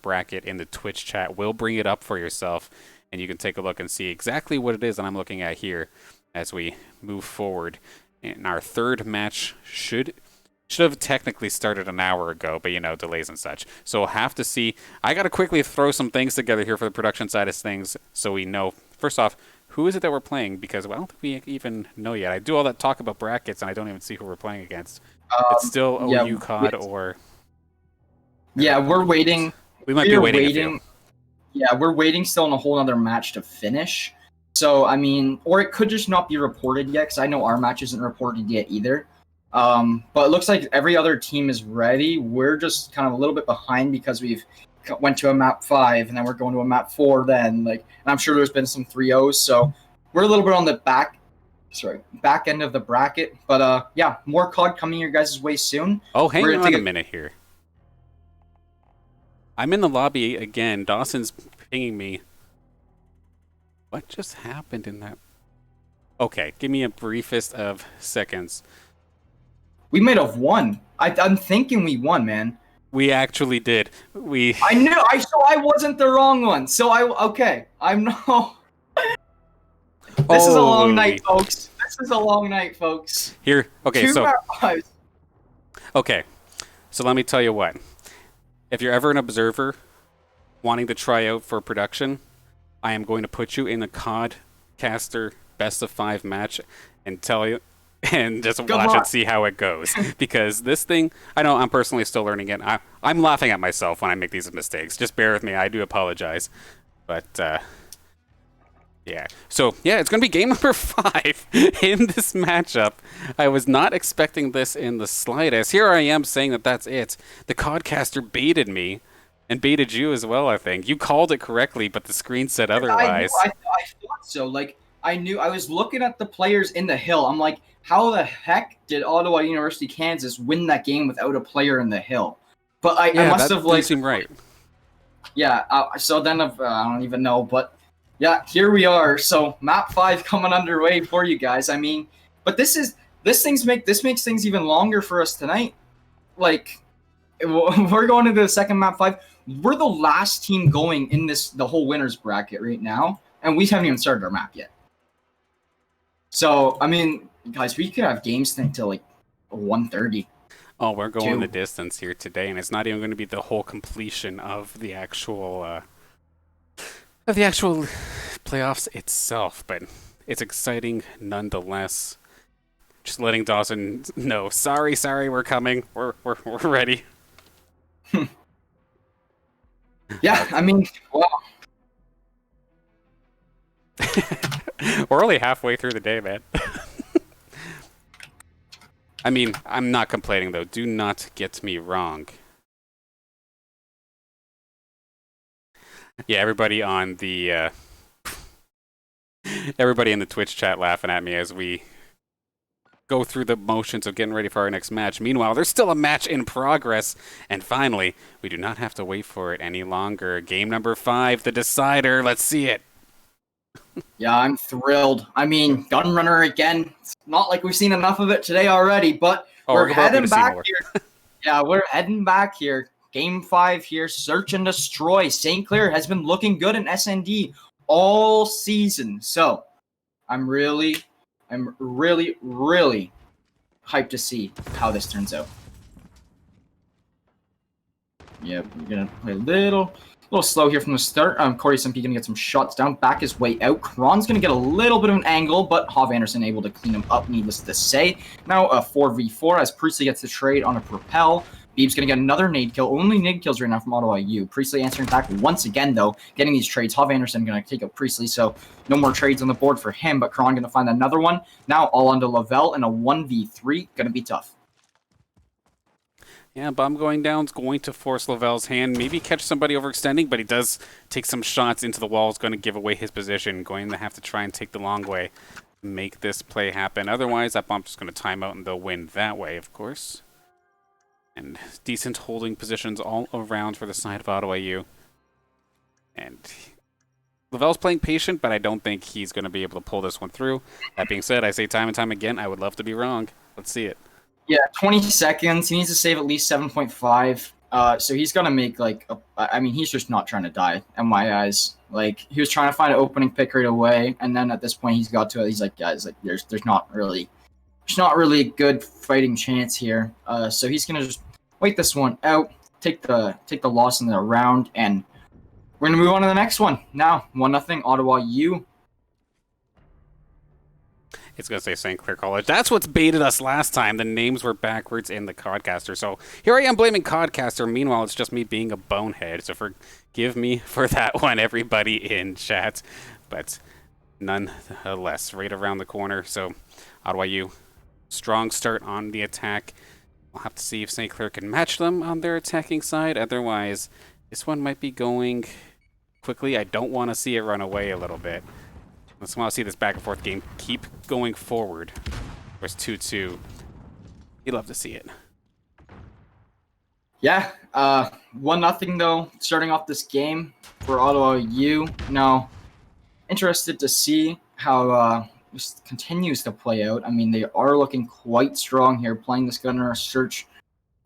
!bracket in the Twitch chat, we'll bring it up for yourself, and you can take a look and see exactly what it is that I'm looking at here as we move forward. And our third match should have technically started an hour ago, but, delays and such. So we'll have to see. I got to quickly throw some things together here for the production side of things so we know, first off, who is it that we're playing? Because, I don't think we even know yet. I do all that talk about brackets, and I don't even see who we're playing against. It's still OU COD or... Yeah, we're waiting. We might be waiting. Yeah, we're waiting still on a whole other match to finish. So, I mean, or it could just not be reported yet, because I know our match isn't reported yet either. But it looks like every other team is ready. We're just kind of a little bit behind because we've went to a map 5, and then we're going to a map 4 then. And I'm sure there's been some 3-0s, so we're a little bit on the back end of the bracket. But, yeah, more COD coming your guys' way soon. Oh, hang on a minute here. I'm in the lobby again. Dawson's pinging me. What just happened in that? Okay, give me a briefest of seconds. We might have won. I'm thinking we won, man. We actually did. I knew. So I wasn't the wrong one. So I'm no. This is a long night, folks. This is a long night, folks. Here. Okay. Okay. So let me tell you what. If you're ever an observer wanting to try out for production, I am going to put you in a Codcaster best of 5 match and tell you and just Good watch luck. and see how it goes. Because this thing, I know I'm personally still learning it. I'm laughing at myself when I make these mistakes. Just bear with me. I do apologize. But, yeah. So, yeah, it's going to be game number 5 in this matchup. I was not expecting this in the slightest. Here I am saying that that's it. The Codcaster baited me. And baited you as well, I think. You called it correctly, but the screen said otherwise. I thought so. Like, I knew. I was looking at the players in the hill. I'm like, how the heck did Ottawa University, Kansas win that game without a player in the hill? But I must have, like... seem right. Yeah, so then I don't even know. But, yeah, here we are. So, map 5 coming underway for you guys. I mean, but this makes things even longer for us tonight. Like, we're going into the second map 5. We're the last team going in the whole winners bracket right now, and we haven't even started our map yet. So, I mean, guys, we could have games until like 1:30. Oh, we're going the distance here today, and it's not even going to be the whole completion of the actual playoffs itself, but it's exciting nonetheless. Just letting Dawson know, sorry, we're coming. We're ready. Yeah, I mean, wow. We're only halfway through the day, man. I mean, I'm not complaining, though. Do not get me wrong. Yeah, everybody in the Twitch chat laughing at me as we go through the motions of getting ready for our next match. Meanwhile, there's still a match in progress, and finally, we do not have to wait for it any longer. Game number 5, the decider. Let's see it. Yeah, I'm thrilled. I mean, Gunrunner again. It's not like we've seen enough of it today already, but we're heading back here. Yeah, we're heading back here. Game 5 here, search and destroy. St. Clair has been looking good in SND all season, so I'm really hyped to see how this turns out. Yep, we're gonna play a little slow here from the start. Corey Simpke gonna get some shots down, back his way out. Kron's gonna get a little bit of an angle, but Hov Anderson able to clean him up, needless to say. Now a 4v4 as Priestley gets the trade on a Propel. Beeb's gonna get another nade kill. Only nade kills right now from Ottawa U. Priestley answering back once again, though, getting these trades. Hov Anderson gonna take out Priestley, so no more trades on the board for him, but Kron gonna find another one. Now all onto Lavelle in a 1v3. Gonna be tough. Yeah, bomb going down is going to force Lavelle's hand. Maybe catch somebody overextending, but he does take some shots into the wall. Is going to give away his position. Going to have to try and take the long way, make this play happen. Otherwise, that bomb's just going to time out and they'll win that way, of course. And decent holding positions all around for the side of Ottawa U. And Lavelle's playing patient, but I don't think he's going to be able to pull this one through. That being said, I say time and time again, I would love to be wrong. Let's see it. Yeah, 20 seconds. He needs to save at least 7.5. So he's gonna make I mean, he's just not trying to die in my eyes. Like, he was trying to find an opening pick right away, and then at this point he's got to it. He's like, guys, like there's not really a good fighting chance here. So he's gonna just wait this one out, take the loss in the round, and we're gonna move on to the next one. Now, 1-0 Ottawa U. It's going to say St. Clair College. That's what's baited us last time. The names were backwards in the Codcaster. So here I am blaming Codcaster. Meanwhile, it's just me being a bonehead. So forgive me for that one, everybody in chat. But nonetheless, right around the corner. So Ottawa U, strong start on the attack. We'll have to see if St. Clair can match them on their attacking side. Otherwise, this one might be going quickly. I don't want to see it run away a little bit. Let's want to see this back and forth game keep going forward. There's 2-2. You'd love to see it. Yeah, 1-0 though, starting off this game for Ottawa U. Now, interested to see how this continues to play out. I mean, they are looking quite strong here, playing this gunner search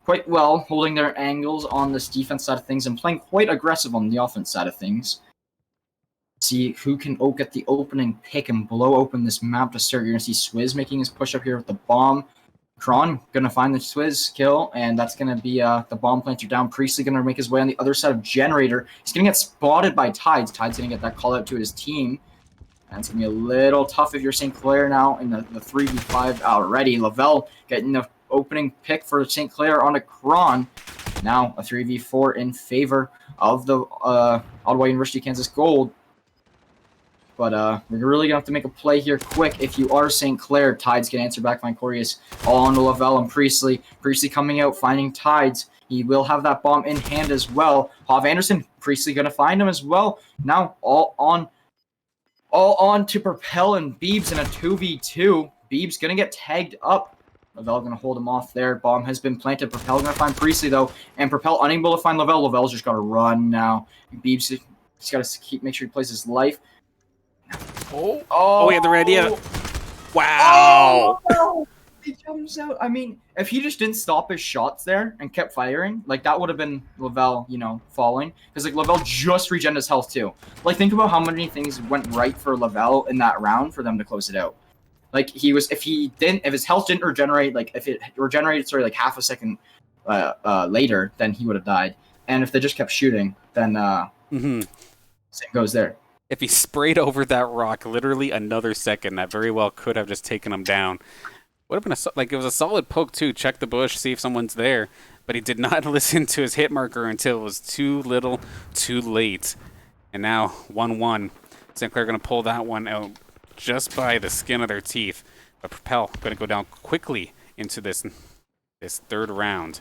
quite well, holding their angles on this defense side of things and playing quite aggressive on the offense side of things. See who can get the opening pick and blow open this map to start. You're going to see Swizz making his push up here with the bomb. Kron gonna find the Swizz kill, and that's gonna be the bomb planter down. Priestley gonna make his way on the other side of Generator. He's gonna get spotted by Tides. Tides gonna get that call out to his team. And it's gonna be a little tough if you're St. Clair now in the 3v5 already. Lavelle getting the opening pick for St. Clair on a Kron. Now a 3v4 in favor of the Ottawa University Kansas Gold. But we're really going to have to make a play here quick. If you are St. Clair, Tides can answer back. Find Corius all on to Lavelle and Priestley. Priestley coming out, finding Tides. He will have that bomb in hand as well. Hov Anderson, Priestley going to find him as well. Now all on to Propel and Beebs in a 2v2. Beebs going to get tagged up. Lavelle going to hold him off there. Bomb has been planted. Propel going to find Priestley, though. And Propel unable to find Lavelle. Lavelle's just got to run now. Beebs, he's got to make sure he plays his life. Oh, we had the red idea. Wow. Oh, no. He jumps out. I mean, if he just didn't stop his shots there and kept firing, like, that would have been Lavelle, falling. Because, like, Lavelle just regened his health, too. Like, think about how many things went right for Lavelle in that round for them to close it out. Like, if his health didn't regenerate, like, if it regenerated, like, half a second later, then he would have died. And if they just kept shooting, then same goes there. If he sprayed over that rock literally another second, that very well could have just taken him down. Would have been it was a solid poke too. Check the bush, see if someone's there. But he did not listen to his hit marker until it was too little, too late. And now 1-1. St. Clair going to pull that one out just by the skin of their teeth. But Propel going to go down quickly into this third round.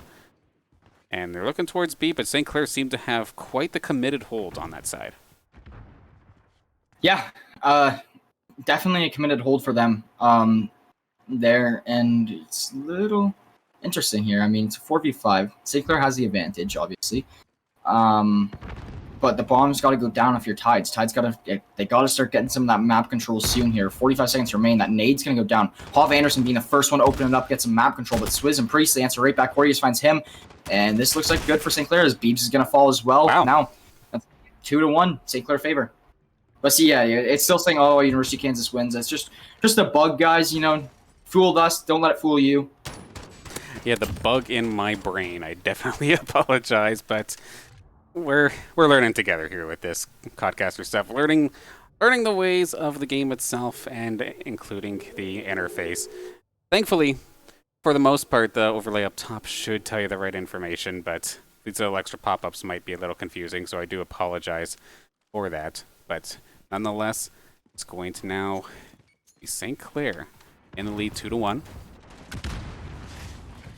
And they're looking towards B, but St. Clair seemed to have quite the committed hold on that side. Yeah, definitely a committed hold for them there, and it's a little interesting here. I mean, it's a 4v5. St. Clair has the advantage, obviously, but the bomb's got to go down if you're Tides. Tides they got to start getting some of that map control soon here. 45 seconds remain. That nade's going to go down. Hov Anderson being the first one to open it up, get some map control, but Swizz and Priestley answer right back. Corius finds him, and this looks like good for St. Clair as Beebs is going to fall as well. Wow. Now, that's 2-1, St. Clair favor. But see, yeah, it's still saying, oh, University of Kansas wins. It's just a bug, guys. Fooled us. Don't let it fool you. Yeah, the bug in my brain. I definitely apologize, but we're learning together here with this Codcaster stuff. Learning the ways of the game itself and including the interface. Thankfully, for the most part, the overlay up top should tell you the right information, but these little extra pop-ups might be a little confusing, so I do apologize for that. But nonetheless, it's going to now be St. Clair in the lead 2-1.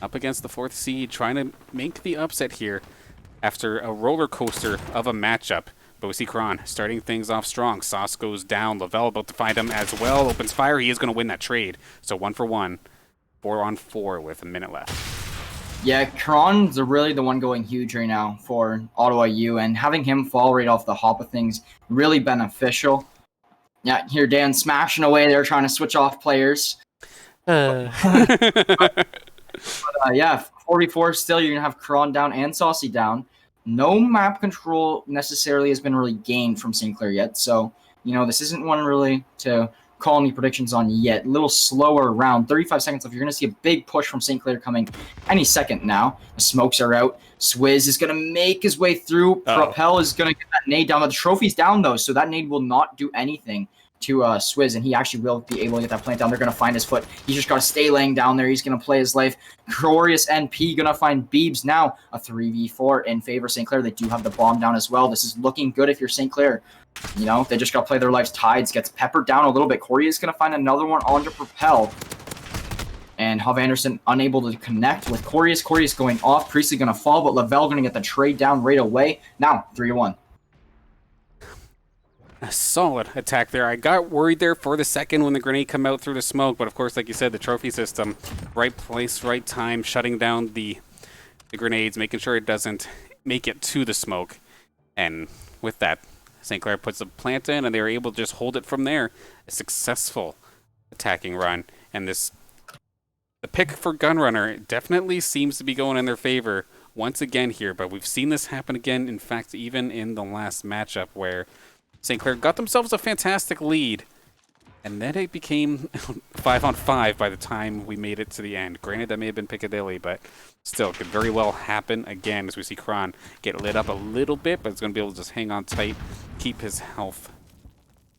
Up against the 4th seed, trying to make the upset here after a roller coaster of a matchup. But we see Kron starting things off strong. Sauce goes down. Lavelle about to find him as well. Opens fire. He is going to win that trade. So 1-for-1. 4-on-4 with a minute left. Yeah, Kron's really the one going huge right now for Ottawa U, and having him fall right off the hop of things really beneficial. Yeah, here Dan smashing away there, trying to switch off players. Yeah, 4v4 still, you're going to have Kron down and Saucy down. No map control necessarily has been really gained from St. Clair yet, so, this isn't one really to call any predictions on yet. A little slower round. 35 seconds left. You're going to see a big push from St. Clair coming any second now. The smokes are out. Swizz is going to make his way through. Propel is going to get that nade down. The trophy's down, though, so that nade will not do anything to Swizz, and he actually will be able to get that plant down. They're going to find his foot. He's just got to stay laying down there. He's going to play his life. Glorious NP going to find Beebs now. A 3v4 in favor of St. Clair. They do have the bomb down as well. This is looking good if you're St. Clair. They just got to play their lives. Tides gets peppered down a little bit. Corey is going to find another one onto Propel. And Hov Anderson unable to connect with Corius. Corius going off. Priestley going to fall, but Lavelle going to get the trade down right away. Now, 3-1. A solid attack there. I got worried there for the second when the grenade come out through the smoke, but of course, like you said, the trophy system, right place, right time, shutting down the grenades, making sure it doesn't make it to the smoke. And with that, St. Clair puts a plant in, and they were able to just hold it from there. A successful attacking run. And the pick for Gunrunner definitely seems to be going in their favor once again here, but we've seen this happen again, in fact, even in the last matchup where St. Clair got themselves a fantastic lead, And then it became 5-on-5 by the time we made it to the end. Granted, that may have been Piccadilly, but still, could very well happen again as we see Kron get lit up a little bit, but it's going to be able to just hang on tight, keep his health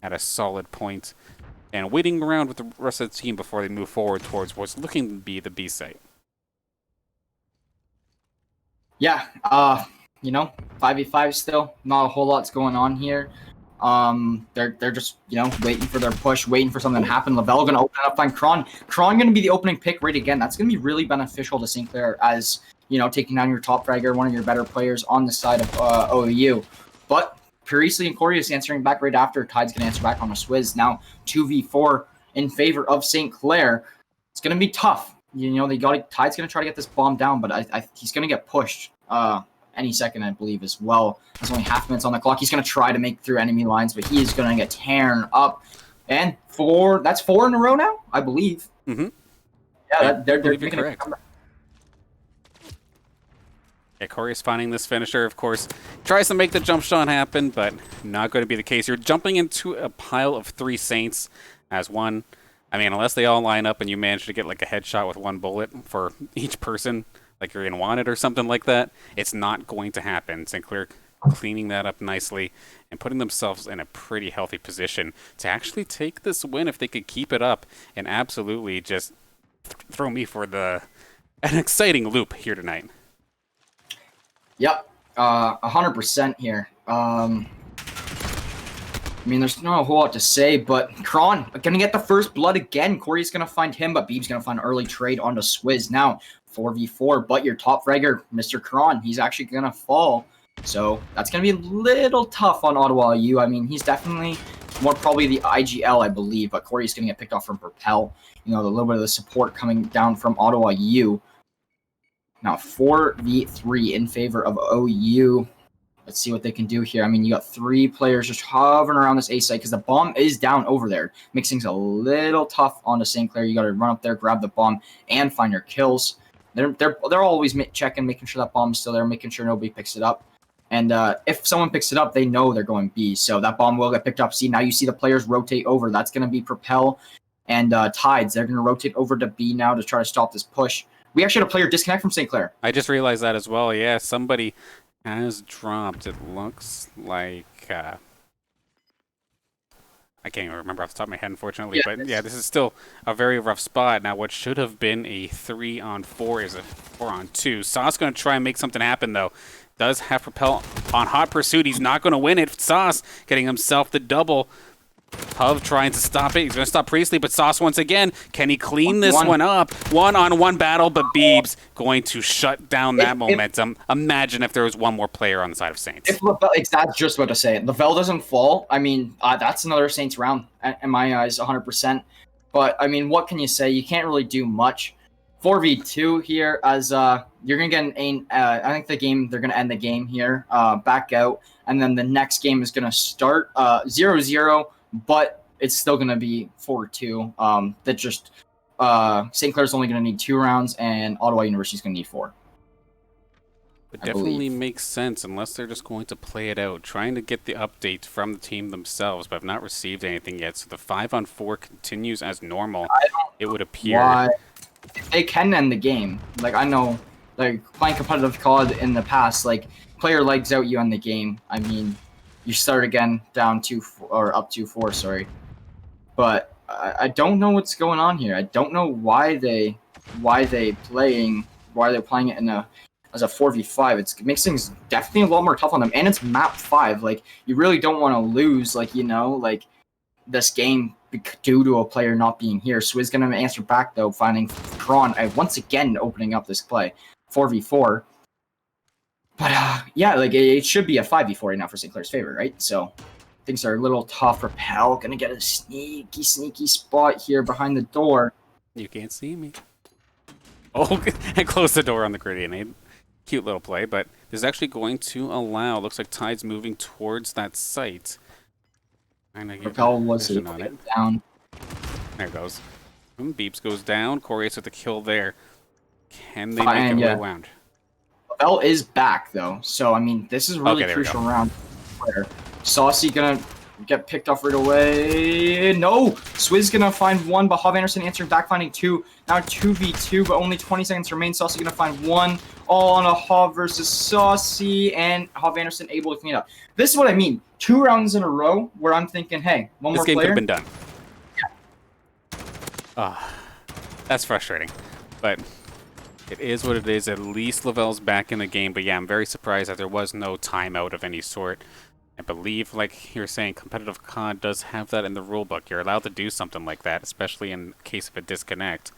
at a solid point, and waiting around with the rest of the team before they move forward towards what's looking to be the B site. Yeah, 5v5 still. Not a whole lot's going on here. They're just, waiting for their push, waiting for something to happen. Lavelle gonna open up on Kron. Kron gonna be the opening pick right again. That's gonna be really beneficial to St. Clair as, taking down your top fragger, one of your better players on the side of OU. But Priestley and Corey is answering back right after. Tide's gonna answer back on a Swizz. Now 2v4 in favor of St. Clair. It's gonna be tough. Tide's gonna try to get this bomb down, but he's gonna get pushed any second, I believe, as well. There's only half minutes on the clock. He's gonna try to make through enemy lines, but he is gonna get torn up. And that's 4 in a row now, I believe. Mm-hmm. Yeah, they're making correct. Yeah, Corey's finding this finisher, of course. Tries to make the jump shot happen, but not going to be the case. You're jumping into a pile of 3 Saints as one. I mean, unless they all line up and you manage to get like a headshot with 1 bullet for each person, like you're in Wanted or something like that, it's not going to happen. St. Clair cleaning that up nicely and putting themselves in a pretty healthy position to actually take this win if they could keep it up and absolutely just throw me for an exciting loop here tonight. Yep, 100% here. I mean, there's not a whole lot to say, but Kron gonna get the first blood again. Corey's gonna find him, but Beeb's gonna find early trade onto Swizz. Now 4v4, but your top fragger, Mr. Kron, he's actually gonna fall. So that's gonna be a little tough on Ottawa U. I mean, he's definitely more probably the IGL, I believe, but Corey's gonna get picked off from Propel. A little bit of the support coming down from Ottawa U. Now 4v3 in favor of OU. Let's see what they can do here. I mean, you got 3 players just hovering around this A site because the bomb is down over there. Makes things a little tough onto St. Clair. You got to run up there, grab the bomb, and find your kills. They're always checking, making sure that bomb's still there, making sure nobody picks it up. And if someone picks it up, they know they're going B. So that bomb will get picked up. See, now you see the players rotate over. That's going to be Propel and Tides. They're going to rotate over to B now to try to stop this push. We actually had a player disconnect from St. Clair. I just realized that as well. Yeah, somebody has dropped. It looks like I can't even remember off the top of my head, unfortunately. Yeah, but yeah, this is still a very rough spot. Now, what should have been a 3-on-4 is a 4-on-2. Sauce going to try and make something happen, though. Does have Propel on hot pursuit. He's not going to win it. Sauce getting himself the double. Hub trying to stop it. He's going to stop Priestley, but Sauce once again. Can he clean this one up? 1-on-1 battle, but Beebs going to shut down that momentum. Imagine if there was one more player on the side of Saints. If Lavelle, that's just what to say. Lavelle doesn't fall. I mean, that's another Saints round in my eyes, 100%. But, I mean, what can you say? You can't really do much. 4v2 here as you're going to get an I think they're going to end the game here, back out. And then the next game is going to start 0-0. But it's still going to be 4-2. That just St. Clair's only going to need 2 rounds, and Ottawa University's going to need 4. It definitely makes sense unless they're just going to play it out, trying to get the update from the team themselves, but have not received anything yet. So the 5-on-4 continues as normal. It would appear. Why? They can end the game. Like, I know, like playing competitive COD in the past, like player legs out, you end the game. I mean, you start again down 2 or up 2-4, sorry. But I don't know what's going on here. I don't know why they're playing it as a 4v5. It makes things definitely a lot more tough on them, and it's map 5. Like, you really don't want to lose, like, this game due to a player not being here. Swizz gonna answer back though, finding Kron once again opening up this play 4v4. But, yeah, like, it should be a 5v4 right now for St. Clair's favor, right? So, things are a little tough. Propel going to get a sneaky spot here behind the door. You can't see me. Oh, and close the door on the grenade. Cute little play, but this is actually going to allow, looks like Tide's moving towards that site. Propel was on it. Down. There it goes. Beeps goes down. Corey with the kill there. Can they make it around? Bell is back though, so I mean this is really crucial round. Where Saucy gonna get picked off right away. No! Swizz gonna find one, but Hov Anderson answering back, finding two. Now 2v2, but only 20 seconds remain. Saucy gonna find one. All on a Hov versus Saucy, and Hov Anderson able to clean up. This is what I mean. 2 rounds in a row where I'm thinking, hey, one more player. This game could have been done. That's frustrating, but it is what it is. At least Lavelle's back in the game, but yeah, I'm very surprised that there was no timeout of any sort. I believe, like you're saying, competitive COD does have that in the rulebook. You're allowed to do something like that, especially in case of a disconnect.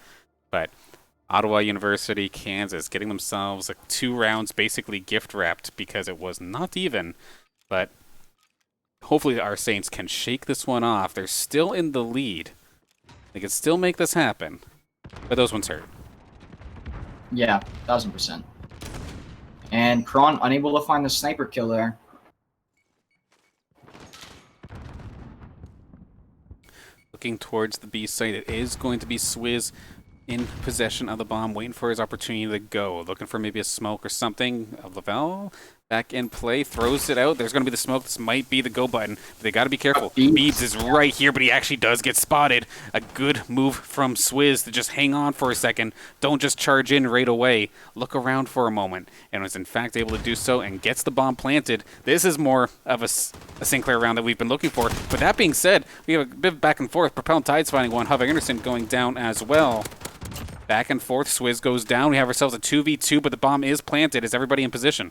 But Ottawa University, Kansas, getting themselves like 2 rounds basically gift-wrapped because it was not even. But hopefully our Saints can shake this one off. They're still in the lead. They can still make this happen. But those ones hurt. Yeah, 1000%. And Kron unable to find the sniper kill there. Looking towards the B site, it is going to be Swizz in possession of the bomb, waiting for his opportunity to go. Looking for maybe a smoke or something. Lavelle back in play, throws it out. There's going to be the smoke. This might be the go button, but they got to be careful. Beebs is right here, but he actually does get spotted. A good move from Swizz to just hang on for a second. Don't just charge in right away. Look around for a moment, and was in fact able to do so and gets the bomb planted. This is more of a St. Clair round that we've been looking for. But that being said, we have a bit of back and forth. Propel and Tides finding one. Hov Anderson going down as well. Back and forth. Swizz goes down. We have ourselves a 2v2, but the bomb is planted. Is everybody in position?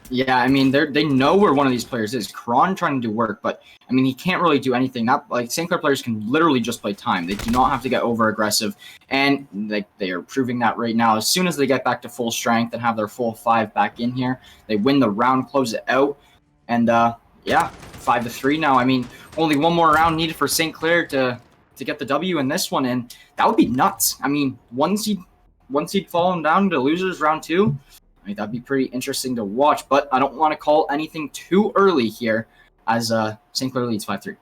Yeah, I mean, they know where one of these players is. Kron trying to do work, but I mean, he can't really do anything. Not like St. Clair players can literally just play time. They do not have to get over aggressive, and they are proving that right now. As soon as they get back to full strength and have their full 5 back in here, they win the round, close it out, and yeah, 5-3 now. I mean, only one more round needed for St. Clair to get the W in this one, and that would be nuts. I mean, one seed falling down to losers round 2. I mean, that'd be pretty interesting to watch, but I don't want to call anything too early here as St. Clair leads 5-3.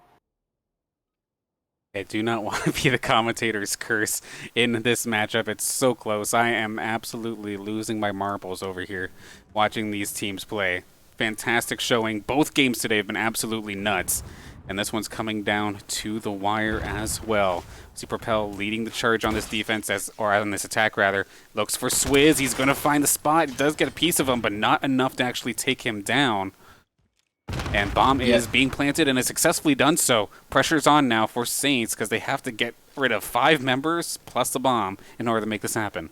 I do not want to be the commentator's curse in this matchup. It's so close. I am absolutely losing my marbles over here watching these teams play. Fantastic showing. Both games today have been absolutely nuts. And this one's coming down to the wire as well. See Propel leading the charge on this defense, or on this attack rather. Looks for Swizz. He's going to find the spot. He does get a piece of him, but not enough to actually take him down. And bomb is being planted and has successfully done so. Pressure's on now for Saints because they have to get rid of 5 members plus the bomb in order to make this happen.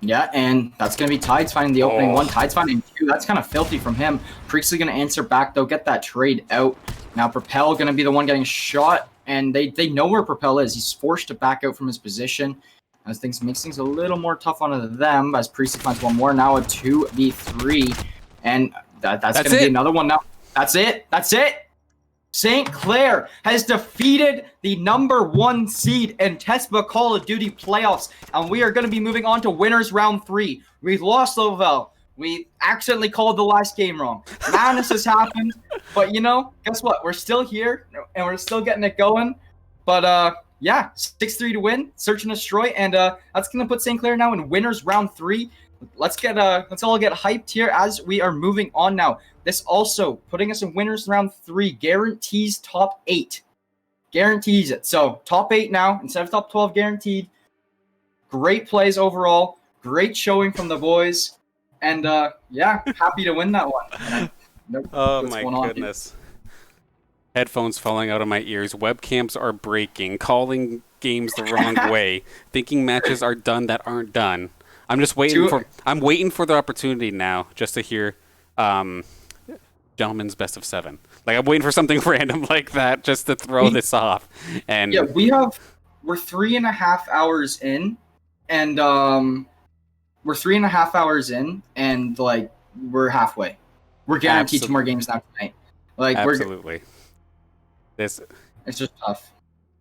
Yeah, and that's going to be Tides finding the opening 1. Tides finding 2. That's kind of filthy from him. Priestley going to answer back, though, get that trade out. Now Propel going to be the one getting shot, and they know where Propel is. He's forced to back out from his position. As things makes things a little more tough on them, as Priestley finds one more. Now a 2v3, and that's going to be another one now. That's it. That's it. St. Clair has defeated the #1 seed in TESPA Call of Duty playoffs, and we are going to be moving on to winners round 3. We've lost Lavelle. We accidentally called the last game wrong. Madness has happened, but you know, guess what? We're still here, and we're still getting it going. But yeah, 6-3 to win, search and destroy, and that's going to put St. Clair now in winners round 3. Let's all get hyped here as we are moving on now. This also putting us in winners round 3 guarantees top 8. Guarantees it. So top 8 now instead of top 12 guaranteed. Great plays overall. Great showing from the boys. And yeah, happy to win that one. Oh my goodness. Headphones falling out of my ears. Webcams are breaking. Calling games the wrong way. Thinking matches are done that aren't done. I'm just waiting I'm waiting for the opportunity now just to hear gentlemen's best of 7. Like I'm waiting for something random like that just to throw this off. And yeah, we're 3.5 hours in, and we're 3.5 hours in, and like we're halfway. We're guaranteed 2 more games now tonight. Like absolutely. It's just tough.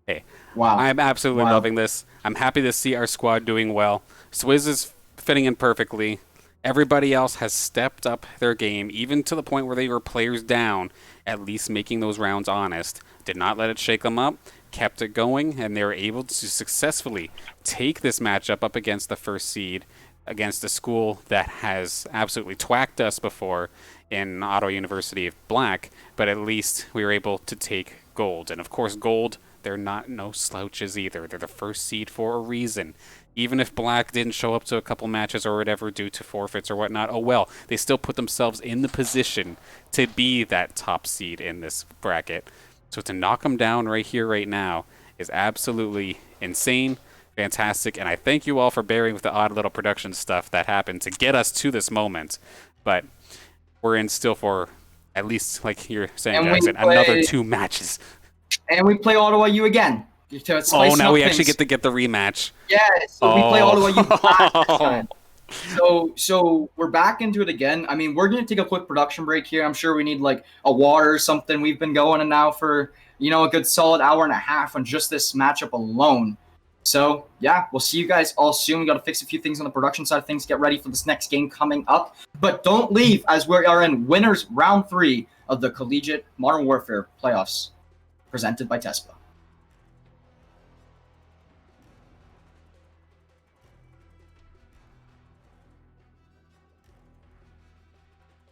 Hey, wow! I'm absolutely loving this. I'm happy to see our squad doing well. Swizz is fitting in perfectly. Everybody else has stepped up their game, even to the point where they were players down, at least making those rounds honest. Did not let it shake them up, kept it going, and they were able to successfully take this matchup up against the first seed. against a school that has absolutely twacked us before in Ottawa University of Black, but at least we were able to take gold. And of course, gold, they're not no slouches either. They're the first seed for a reason. Even if Black didn't show up to a couple matches or whatever due to forfeits or whatnot, oh well, they still put themselves in the position to be that top seed in this bracket. So to knock them down right here, right now, is absolutely insane, fantastic, and I thank you all for bearing with the odd little production stuff that happened to get us to this moment. But we're in still for at least, like you're saying, Jackson, another 2 matches. And we play Ottawa U again. Oh, now we actually get to get the rematch. Yeah, so we play Ottawa U back this time. So we're back into it again. I mean, we're going to take a quick production break here. I'm sure we need like a water or something. We've been going now for, a good solid hour and a half on just this matchup alone. So, yeah, we'll see you guys all soon. We got to fix a few things on the production side of things, get ready for this next game coming up. But don't leave as we are in winners round 3 of the Collegiate Modern Warfare playoffs presented by TESPA.